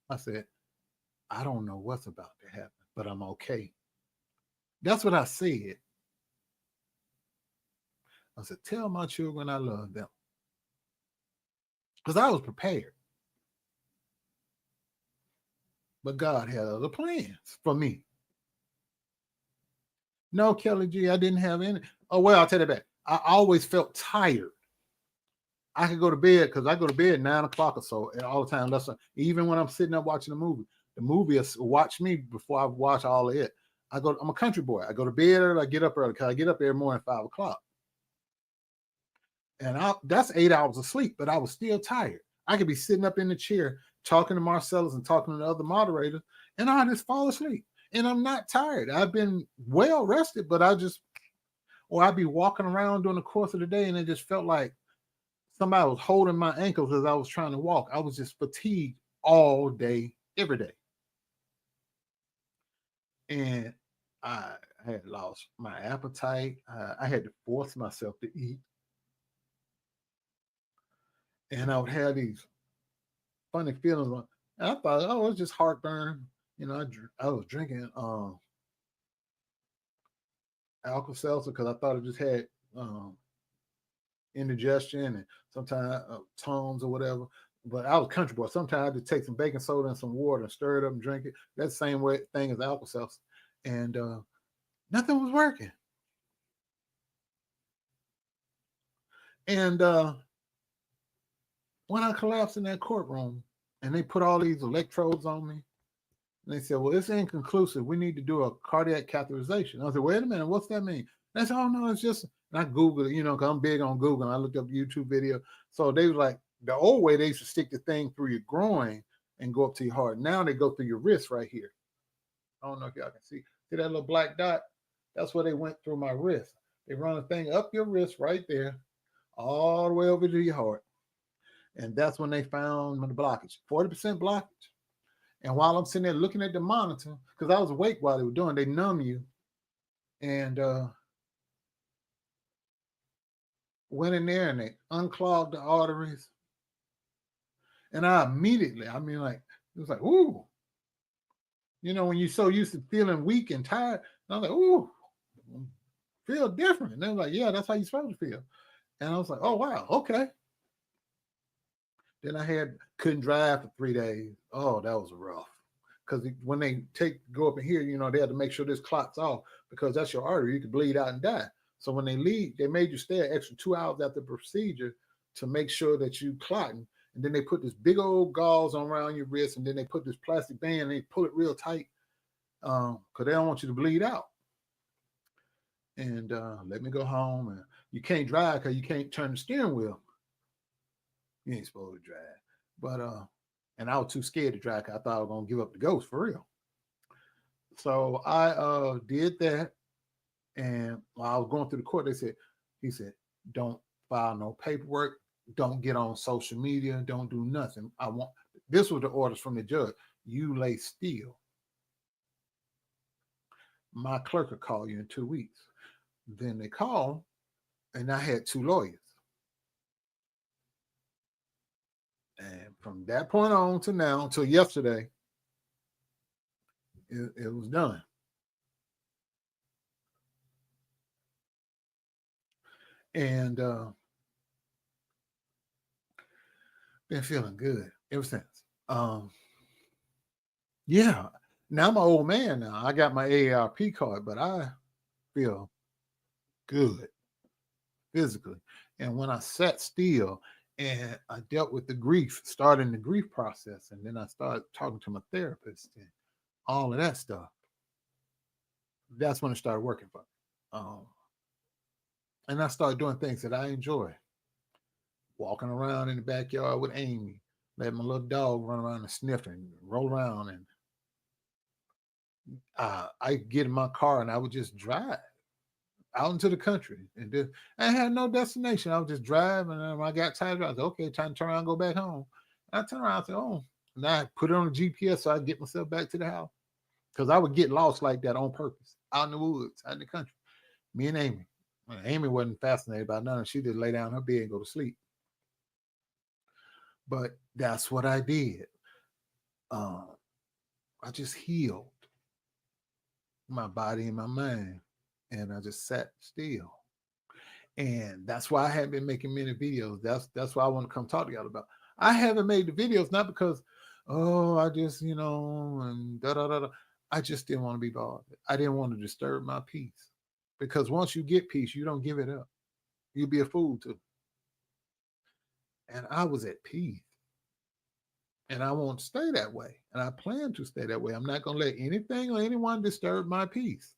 I said, I don't know what's about to happen, but I'm okay. That's what I said. I said, tell my children I love them. Because I was prepared. But God had other plans for me. No, Kelly G, I didn't have any. Oh, well, I'll tell you that. I always felt tired. I could go to bed because I go to bed at 9 o'clock or so all the time. Even when I'm sitting up watching the movie will watch me before I watch all of it. I'm a country boy. I go to bed early, I get up early because I get up every morning at 5 o'clock. And that's 8 hours of sleep, but I was still tired. I could be sitting up in the chair talking to Marcellus and talking to the other moderators, and I just fall asleep. And I'm not tired. I've been well rested, but I'd be walking around during the course of the day, and it just felt like somebody was holding my ankles as I was trying to walk. I was just fatigued all day, every day. And I had lost my appetite. I had to force myself to eat. And I would have these funny feelings. And I thought, oh, it was just heartburn. I was drinking alka seltzer because I thought it just had indigestion and sometimes Tums or whatever. But I was country boy. Sometimes I just take some baking soda and some water and stir it up and drink it. That's the same thing as alka seltzer. And nothing was working. And when I collapsed in that courtroom and they put all these electrodes on me, and they said, well, it's inconclusive. We need to do a cardiac catheterization. I said, wait a minute, what's that mean? And I said, oh, no, it's just, and I Googled it, because I'm big on Google. And I looked up YouTube video. So they was like, the old way, they used to stick the thing through your groin and go up to your heart. Now they go through your wrist right here. I don't know if y'all can see. See that little black dot? That's where they went through my wrist. They run a thing up your wrist right there, all the way over to your heart. And that's when they found the blockage, 40% blockage. And while I'm sitting there looking at the monitor, because I was awake while they were doing, they numb you. And went in there and they unclogged the arteries. And I immediately, it was like, ooh. When you're so used to feeling weak and tired, and I was like, ooh, feel different. And they were like, yeah, that's how you're supposed to feel. And I was like, oh, wow, okay. Then I couldn't drive for 3 days. Oh, that was rough. Because when they go up in here, they had to make sure this clot's off because that's your artery. You could bleed out and die. So when they leave, they made you stay an extra 2 hours after the procedure to make sure that you clotting. And then they put this big old gauze around your wrist, and then they put this plastic band and they pull it real tight because they don't want you to bleed out. And let me go home. And you can't drive because you can't turn the steering wheel. You ain't supposed to drive. But and I was too scared to drive because I thought I was gonna give up the ghost for real. So I did that, and while I was going through the court, he said, don't file no paperwork, don't get on social media, don't do nothing. This was the orders from the judge. You lay still. My clerk will call you in 2 weeks. Then they call, and I had 2 lawyers. And from that point on to now, until yesterday, it was done. And been feeling good ever since. Yeah. Now I'm an old man now. I got my AARP card, but I feel good. physically. And when I sat still and I dealt with the grief, starting the grief process, and then I started talking to my therapist and all of that stuff, that's when it started working for me. Um, and I started doing things that I enjoy, walking around in the backyard with Amy, let my little dog run around and sniff and roll around. And I get in my car and I would just drive out into the country. And just, I had no destination. I would just drive. And then when I got tired, I was like, okay, time to turn around and go back home. And I turn around and say, oh, and I put it on the GPS so I get myself back to the house. Because I would get lost like that on purpose, out in the woods, out in the country. Me and Amy. Well, Amy wasn't fascinated by none. She just lay down in her bed and go to sleep. But that's what I did. Uh, I just healed my body and my mind, and I just sat still. And that's why I haven't been making many videos. That's why I want to come talk to y'all about. I haven't made the videos not because, oh, I just and da da da da. I just didn't want to be bothered. I didn't want to disturb my peace, because once you get peace, you don't give it up. You'd be a fool to. And I was at peace, and I won't stay that way, and I plan to stay that way. I'm not going to let anything or anyone disturb my peace.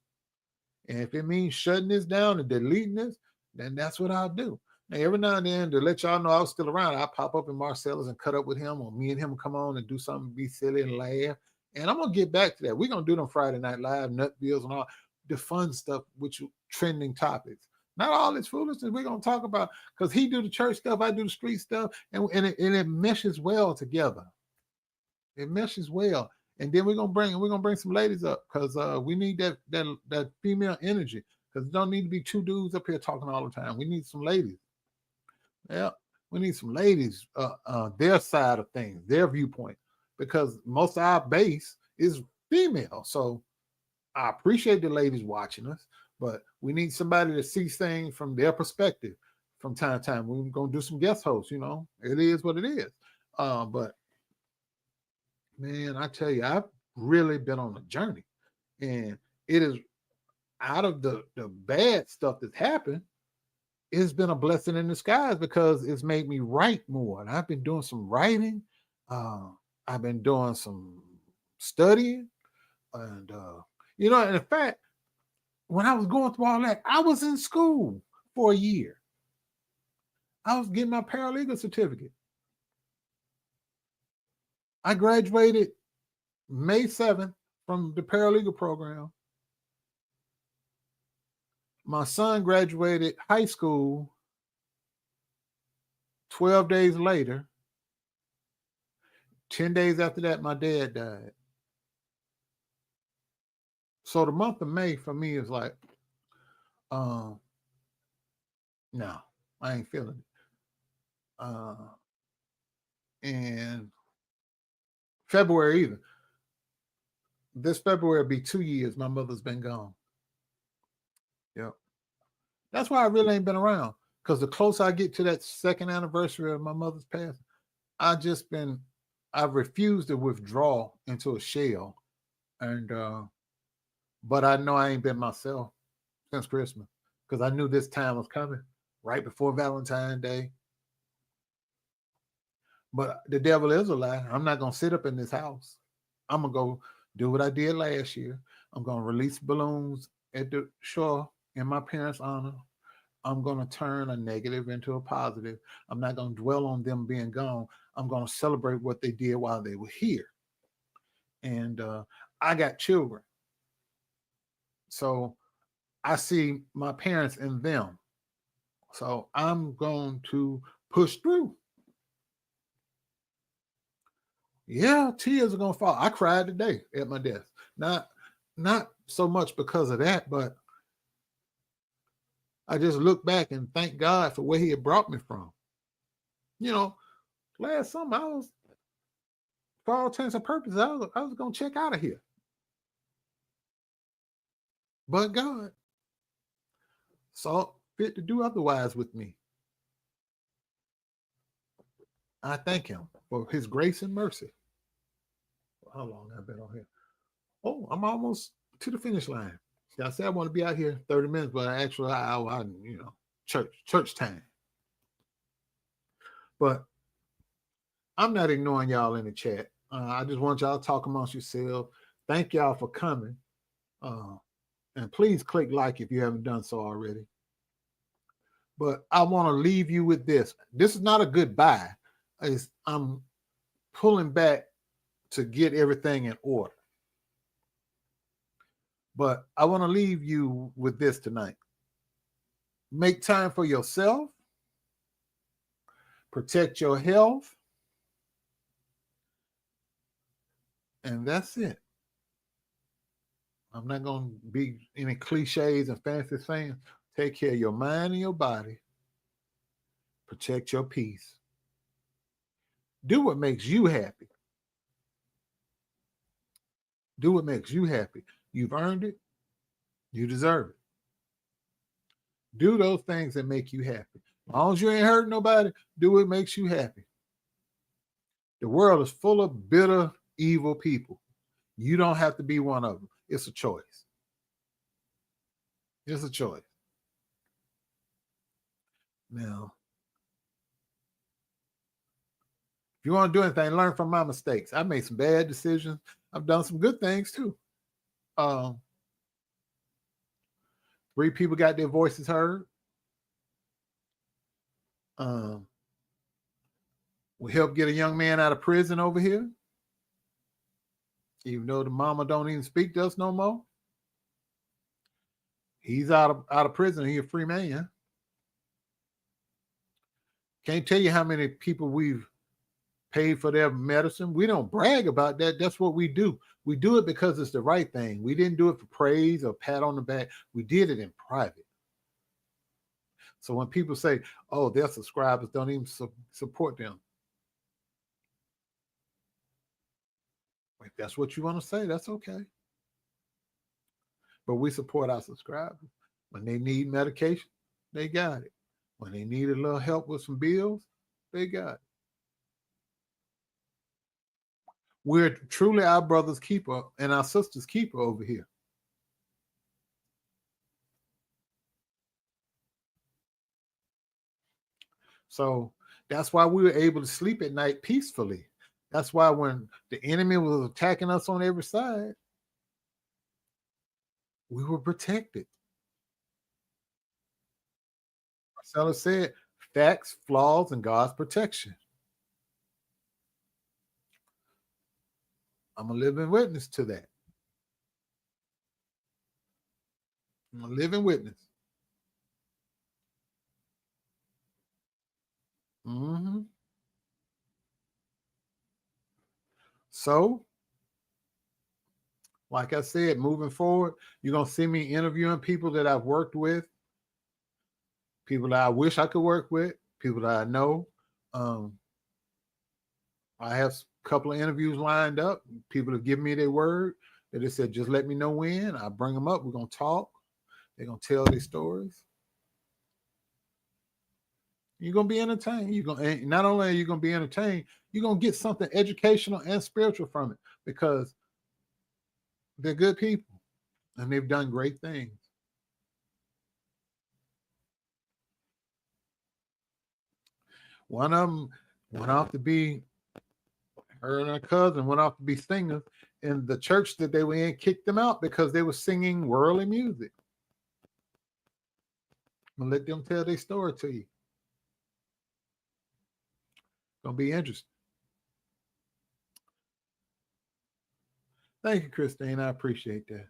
And if it means shutting this down and deleting this, then that's what I'll do. Now, every now and then, to let y'all know I was still around, I'll pop up in Marcellus and cut up with him, or me and him come on and do something, be silly and laugh. And I'm going to get back to that. We're going to do them Friday Night Live, nut bills and all the fun stuff, which trending topics. Not all this foolishness we're going to talk about, because he do the church stuff, I do the street stuff, and it meshes well together. It meshes well. And then we're gonna bring some ladies up, because we need that female energy, because it don't need to be two dudes up here talking all the time. We need some ladies. Yeah, we need some ladies. Their side of things, their viewpoint, because most of our base is female. So I appreciate the ladies watching us, but we need somebody that sees things from their perspective. From time to time, we're gonna do some guest hosts. It is what it is. But man, I tell you, I've really been on a journey, and it is, out of the bad stuff that's happened, it's been a blessing in disguise, because it's made me write more. And I've been doing some writing. Uh, I've been doing some studying, and and in fact, when I was going through all that, I was in school for a year. I was getting my paralegal certificate. I graduated May 7th from the paralegal program. My son graduated high school 12 days later. 10 days after that, my dad died. So the month of May for me is like, no, I ain't feeling it. And February either. This February will be 2 years my mother's been gone. Yep. That's why I really ain't been around. Because the closer I get to that second anniversary of my mother's passing, I've refused to withdraw into a shell. And but I know I ain't been myself since Christmas, because I knew this time was coming right before Valentine's Day. But the devil is a lie. I'm not gonna sit up in this house. I'm gonna go do what I did last year. I'm gonna release balloons at the shore in my parents' honor. I'm gonna turn a negative into a positive. I'm not gonna dwell on them being gone. I'm gonna celebrate what they did while they were here. And I got children, so I see my parents in them. So I'm going to push through. Yeah, tears are gonna fall. I cried today at my desk. Not so much because of that, but I just look back and thank God for where He had brought me from. You know, last summer I was, for all intents and purposes, I was gonna check out of here. But God saw fit to do otherwise with me. I thank Him for His grace and mercy. How long I've been on here? Oh, I'm almost to the finish line. See, I said I want to be out here 30 minutes, but actually, I church time. But I'm not ignoring y'all in the chat. I just want y'all to talk amongst yourselves. Thank y'all for coming. And please click like if you haven't done so already. But I want to leave you with this. This is not a goodbye. I'm pulling back to get everything in order. But I want to leave you with this tonight. Make time for yourself. Protect your health. And that's it. I'm not going to be any cliches and fancy things. Take care of your mind and your body. Protect your peace. Do what makes you happy. Do what makes you happy. You've earned it. You deserve it. Do those things that make you happy. As long as you ain't hurting nobody, do what makes you happy. The world is full of bitter, evil people. You don't have to be one of them. It's a choice. It's a choice. Now, if you want to do anything, learn from my mistakes. I made some bad decisions. I've done some good things too. 3 people got their voices heard. We helped get a young man out of prison over here. Even though the mama don't even speak to us no more. He's out of prison. He's a free man. Can't tell you how many people we've paid for their medicine. We don't brag about that. That's what we do. We do it because it's the right thing. We didn't do it for praise or pat on the back. We did it in private. So when people say, oh, their subscribers don't even support them. If that's what you want to say, that's okay. But we support our subscribers. When they need medication, they got it. When they need a little help with some bills, they got it. We're truly our brother's keeper and our sister's keeper over here. So that's why we were able to sleep at night peacefully. That's why when the enemy was attacking us on every side, we were protected. Marcella said, facts, flaws, and God's protection. I'm a living witness to that. I'm a living witness. Mm-hmm. So, like I said, moving forward, you're going to see me interviewing people that I've worked with, people that I wish I could work with, people that I know. I have a couple of interviews lined up. People have given me their word that they said, just let me know when. I bring them up. We're going to talk. They're going to tell their stories. You're going to be entertained. Not only are you going to be entertained, you're going to get something educational and spiritual from it because they're good people and they've done great things. One of them went off to be, her and her cousin went off to be singers, and the church that they were in kicked them out because they were singing worldly music. I'm going to let them tell their story to you. Gonna be interesting. Thank you, Christine. I appreciate that.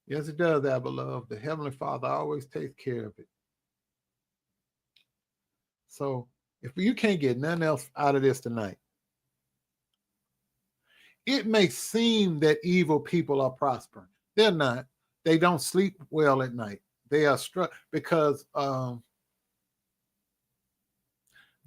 Yes, it does, our beloved. The Heavenly Father always takes care of it. So if you can't get nothing else out of this tonight, it may seem that evil people are prospering. They're not. They don't sleep well at night. They are struck because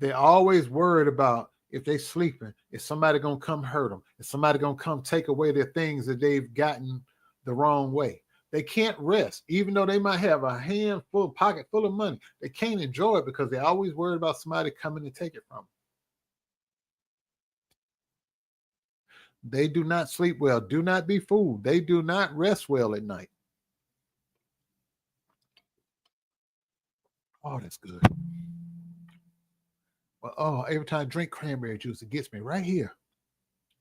they're always worried about if they're sleeping, is somebody going to come hurt them? Is somebody going to come take away their things that they've gotten the wrong way? They can't rest, even though they might have a pocket full of money. They can't enjoy it because they're always worried about somebody coming to take it from them. They do not sleep well. Do not be fooled. They do not rest well at night. Oh, that's good. But oh, every time I drink cranberry juice, it gets me right here.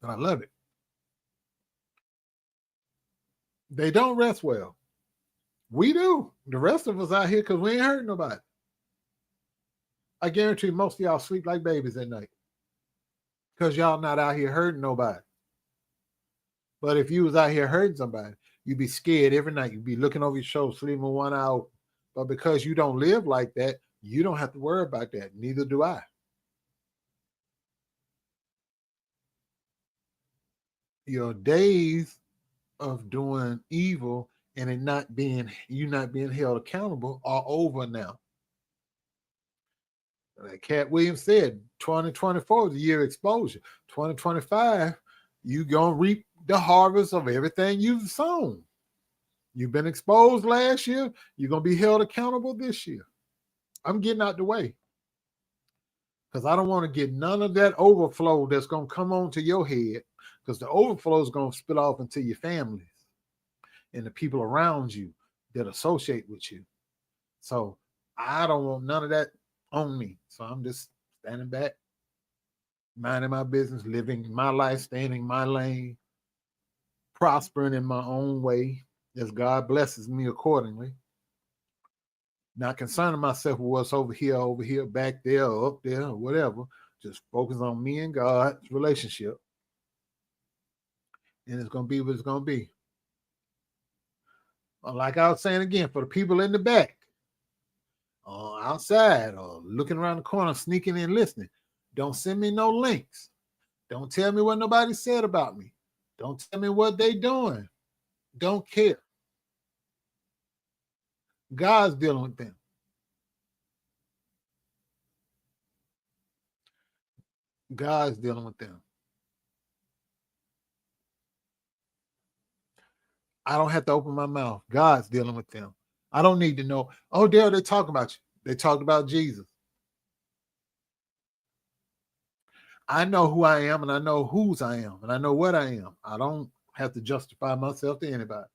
And I love it. They don't rest well. We do. The rest of us out here, because we ain't hurting nobody. I guarantee most of y'all sleep like babies at night. Because y'all not out here hurting nobody. But if you was out here hurting somebody, you'd be scared every night. You'd be looking over your shoulder, sleeping 1 hour. But because you don't live like that, you don't have to worry about that. Neither do I. Your days of doing evil and it not being you not being held accountable are over now. Like Cat Williams said, 2024 is the year of exposure. 2025, you gonna reap the harvest of everything you've sown. You've been exposed last year. You're gonna be held accountable this year. I'm getting out the way because I don't want to get none of that overflow that's gonna come onto your head because the overflow is gonna spill off into your families and the people around you that associate with you. So I don't want none of that on me. So I'm just standing back, minding my business, living my life, staying in my lane, prospering in my own way as God blesses me accordingly. Not concerning myself with what's over here, back there, or up there, or whatever. Just focus on me and God's relationship. And it's going to be what it's going to be. Like I was saying again, for the people in the back, outside, or looking around the corner, sneaking in, listening, don't send me no links. Don't tell me what nobody said about me. Don't tell me what they doing. Don't care. God's dealing with them. God's dealing with them. I don't have to open my mouth. God's dealing with them. I don't need to know. Oh, Dale, they talking about you. They talked about Jesus. I know who I am and I know whose I am and I know what I am. I don't have to justify myself to anybody.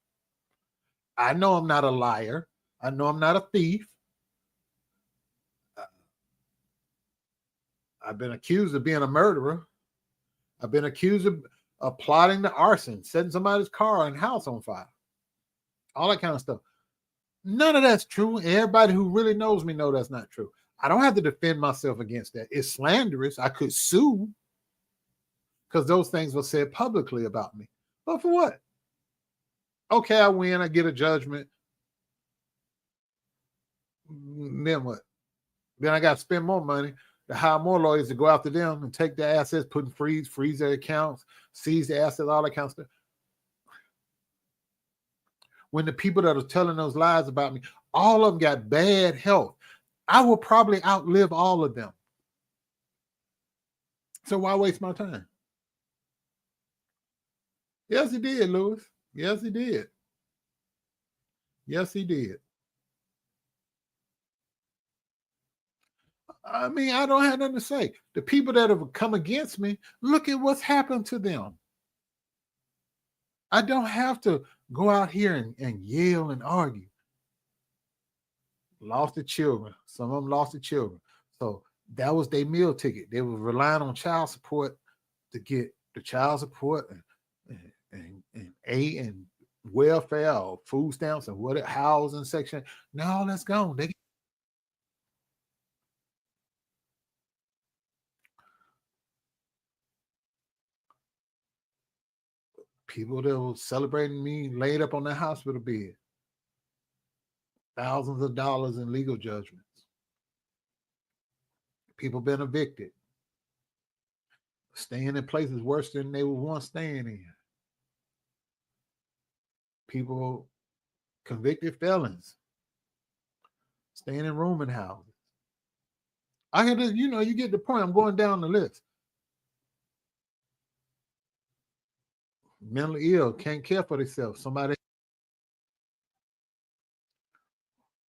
I know I'm not a liar. I know I'm not a thief. I've been accused of being a murderer. I've been accused of plotting the arson, setting somebody's car and house on fire. All that kind of stuff. None of that's true. Everybody who really knows me know that's not true. I don't have to defend myself against that. It's slanderous. I could sue because those things were said publicly about me. But for what? Okay, I win. I get a judgment. Then what? Then I got to spend more money to hire more lawyers to go after them and take their assets, put in freeze their accounts, seize the assets, all that kind of stuff. When the people that are telling those lies about me, all of them got bad health. I will probably outlive all of them. So why waste my time? Yes, he did, Lewis. Yes, he did. Yes, he did. I mean, I don't have nothing to say. The people that have come against me, look at what's happened to them. I don't have to go out here and yell and argue. Lost the children. Some of them lost the children. So that was their meal ticket. They were relying on child support to get the child support and aid and welfare or food stamps and what housing section. Now that's gone. People that were celebrating me laid up on their hospital bed. Thousands of dollars in legal judgments. People been evicted. Staying in places worse than they were once staying in. People convicted felons staying in rooming houses. I had to, you get the point. I'm going down the list. Mentally ill, can't care for themselves. Somebody,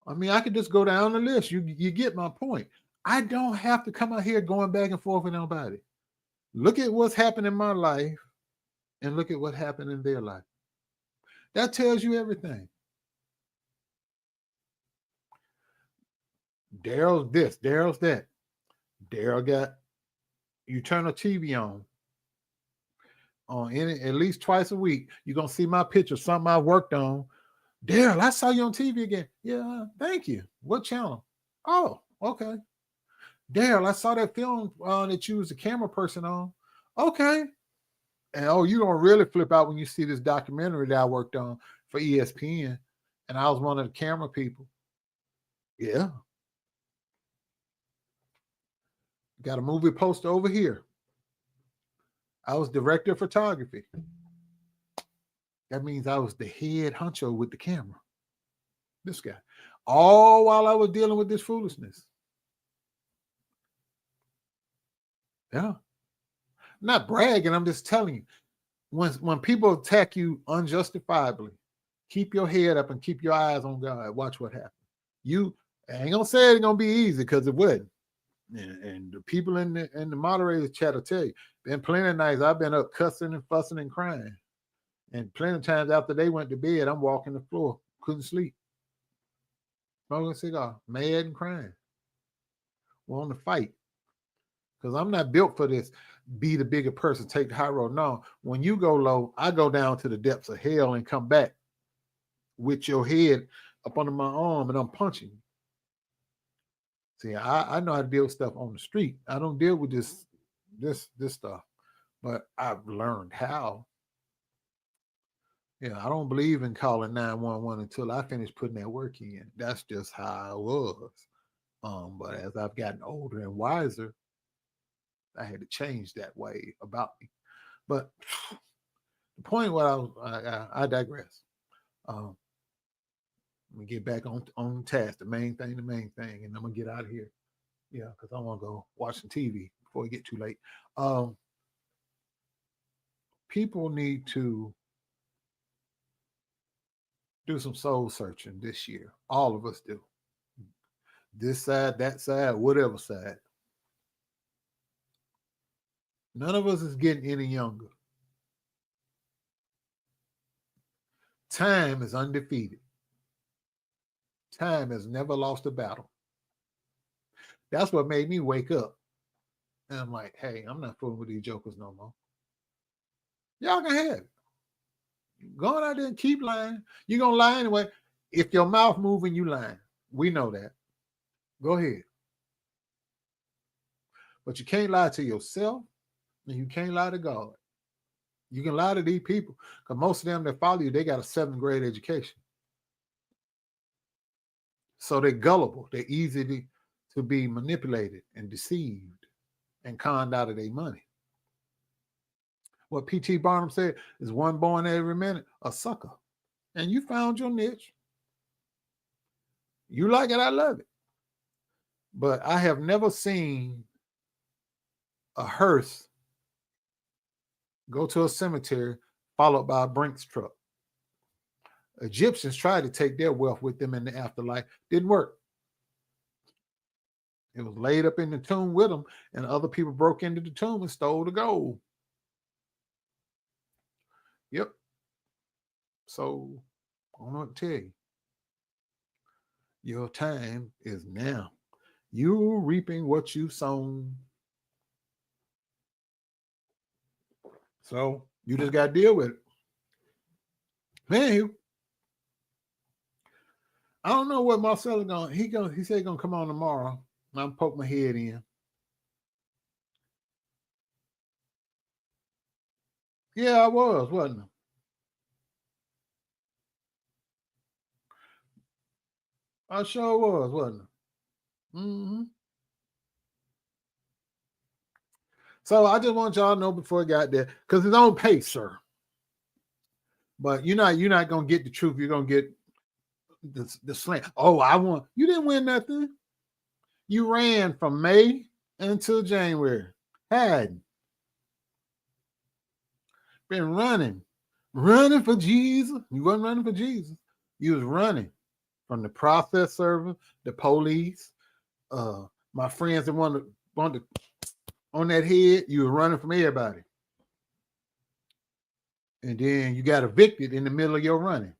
I mean, I could just go down the list. You get my point. I don't have to come out here going back and forth with nobody. Look at what's happened in my life and look at what happened in their life. That tells you everything. Daryl's this, Daryl's that. Daryl got, you turn a TV on any at least twice a week. You're gonna see my picture, something I worked on. Daryl, I saw you on TV again. Yeah, thank you. What channel? Oh, okay. Daryl, I saw that film that you was the camera person on. Okay. And oh, you're gonna really flip out when you see this documentary that I worked on for ESPN. And I was one of the camera people. Yeah. Got a movie poster over here. I was director of photography. That means I was the head honcho with the camera. This guy. All while I was dealing with this foolishness. Yeah. I'm not bragging. I'm just telling you. When people attack you unjustifiably, keep your head up and keep your eyes on God. Watch what happens. I ain't gonna say it's gonna be easy because it wouldn't. And the people in the moderator chat will tell you, been plenty of nights I've been up cussing and fussing and crying. And plenty of times after they went to bed, I'm walking the floor, couldn't sleep. Smoking a cigar, mad and crying. Wanting to fight. Because I'm not built for this, be the bigger person, take the high road. No, when you go low, I go down to the depths of hell and come back with your head up under my arm and I'm punching you. See, I know how to deal with stuff on the street. I don't deal with this stuff, but I've learned how. Yeah, I don't believe in calling 911 until I finish putting that work in. That's just how I was. But as I've gotten older and wiser, I had to change that way about me. But the point what I digress. Let me get back on task. The main thing, and I'm gonna get out of here. Yeah, because I want to go watch some TV before it get too late. People need to do some soul searching this year. All of us do. This side, that side, whatever side. None of us is getting any younger. Time is undefeated. Time has never lost a battle. That's what made me wake up. And I'm like, hey, I'm not fooling with these jokers no more. Y'all can have it. Go out there and keep lying. You're going to lie anyway. If your mouth moving, you lying. We know that. Go ahead. But you can't lie to yourself and you can't lie to God. You can lie to these people because most of them that follow you, they got a 7th grade education. So they're gullible. They're easy to be manipulated and deceived and conned out of their money. What P.T. Barnum said is one born every minute, a sucker. And you found your niche. You like it, I love it. But I have never seen a hearse go to a cemetery followed by a Brinks truck. Egyptians tried to take their wealth with them in the afterlife. Didn't work. It was laid up in the tomb with them, and other people broke into the tomb and stole the gold. Yep. So I don't know what to tell you. Your time is now. You're reaping what you've sown. So you just got to deal with it. Man, I don't know what Marcelo going. He said he's gonna come on tomorrow. I'm poke my head in. Yeah, I was, wasn't I? I sure was, wasn't I? Mm-hmm. So I just want y'all to know before it got there, because it's on pace, sir. But you're not gonna get the truth. You're gonna get the slant. Oh, I want you didn't win nothing. You ran from May until January. Had been running for Jesus. You wasn't running for Jesus. You was running from the process server, the police, my friends that wanted on that head. You were running from everybody. And then you got evicted in the middle of your running.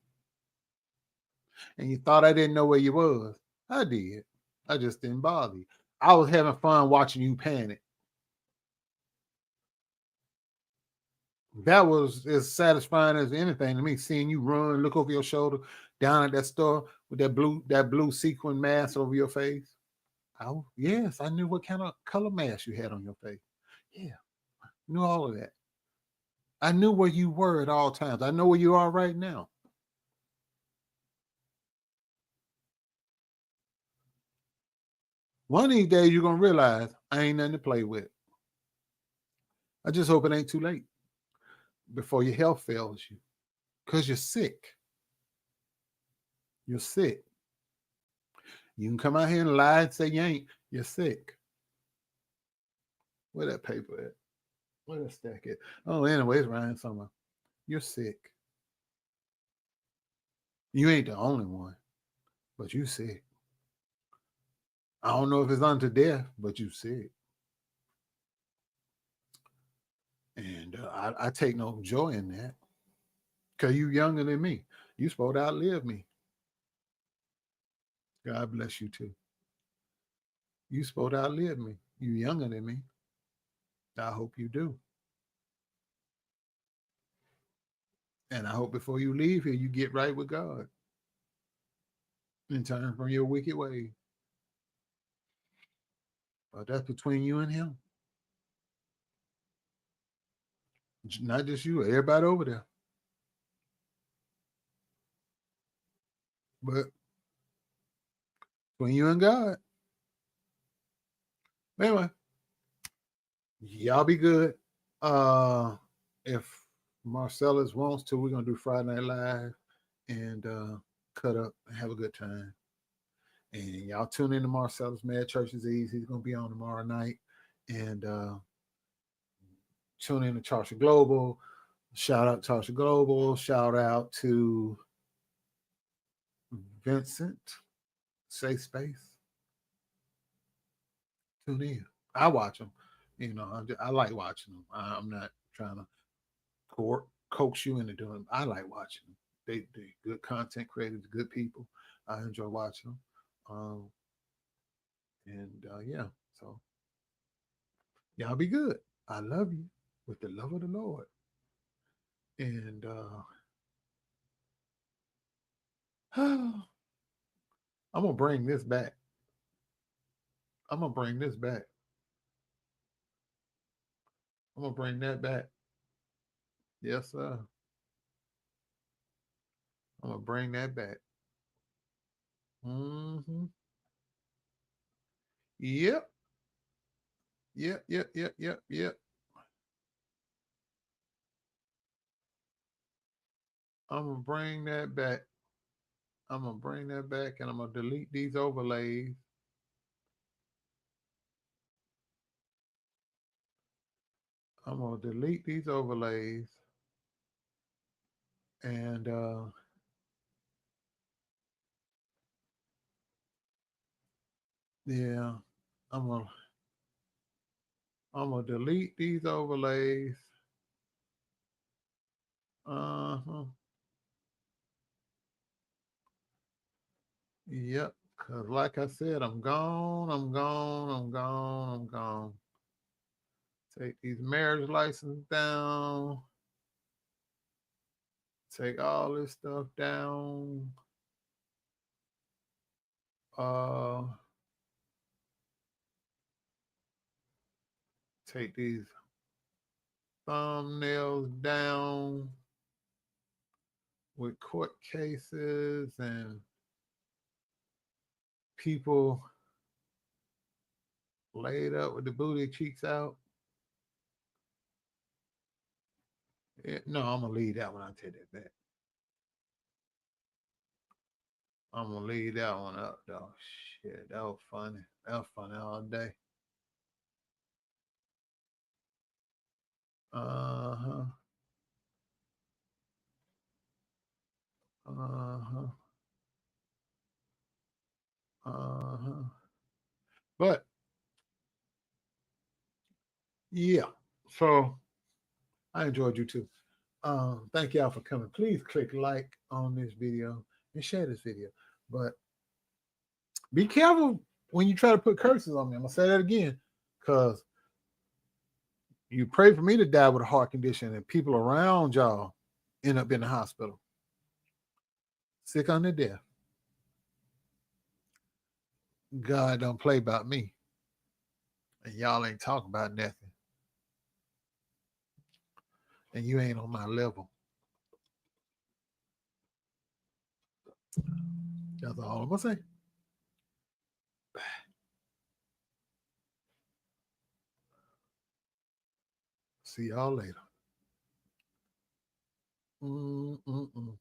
And you thought I didn't know where you was. I did. I just didn't bother you. I was having fun watching you panic. That was as satisfying as anything to me. Seeing you run, look over your shoulder, down at that store with that blue sequin mask over your face. Oh yes, I knew what kind of color mask you had on your face. Yeah, knew all of that. I knew where you were at all times. I know where you are right now. One of these days you're gonna realize I ain't nothing to play with. I just hope it ain't too late before your health fails you. Because you're sick. You're sick. You can come out here and lie and say you ain't. You're sick. Where that paper at? Where that stack at? Oh, anyways, Ryan somewhere. You're sick. You ain't the only one, but you sick. I don't know if it's unto death, but you sick. And I take no joy in that. Because you younger than me. You supposed to outlive me. God bless you too. You supposed to outlive me. You younger than me. I hope you do. And I hope before you leave here, you get right with God and turn from your wicked ways. But that's between you and Him. Not just you, everybody over there. But between you and God. Anyway, y'all be good. If Marcellus wants to, we're gonna do Friday Night Live and cut up and have a good time. And y'all tune in to Marcellus Mad Church is Easy. He's gonna be on tomorrow night. And tune in to Tarsha Global. Shout out to Tarsha Global. Shout out to Vincent. Safe Space. Tune in. I watch them. I like watching them. I'm not trying to coax you into doing them. I like watching them. They good content creators, good people. I enjoy watching them. And yeah, so y'all be good. I love you with the love of the Lord. And I'm gonna bring this back. I'm gonna bring this back. I'm gonna bring that back. Yes, sir. I'm gonna bring that back. Hmm. Yep. Yep. Yep. Yep. Yep. Yep. I'm gonna bring that back. I'm gonna bring that back, and I'm gonna delete these overlays. I'm gonna delete these overlays, and yeah, I'm gonna I'm gonna delete these overlays. Uh huh. Yep. Cause like I said, I'm gone. I'm gone. I'm gone. I'm gone. Take these marriage license down. Take all this stuff down. Uh, take these thumbnails down with court cases and people laid up with the booty cheeks out. No, I'm gonna leave that one. I take that back. I'm gonna leave that one up though. Shit, that was funny. That was funny all day. Uh huh. Uh huh. Uh huh. But yeah, so I enjoyed you too. Thank y'all for coming. Please click like on this video and share this video. But be careful when you try to put curses on me, I'm gonna say that again, because you pray for me to die with a heart condition, and people around y'all end up in the hospital, sick unto death. God don't play about me, and y'all ain't talking about nothing, and you ain't on my level. That's all I'm gonna say. See y'all later. Mm-mm-mm.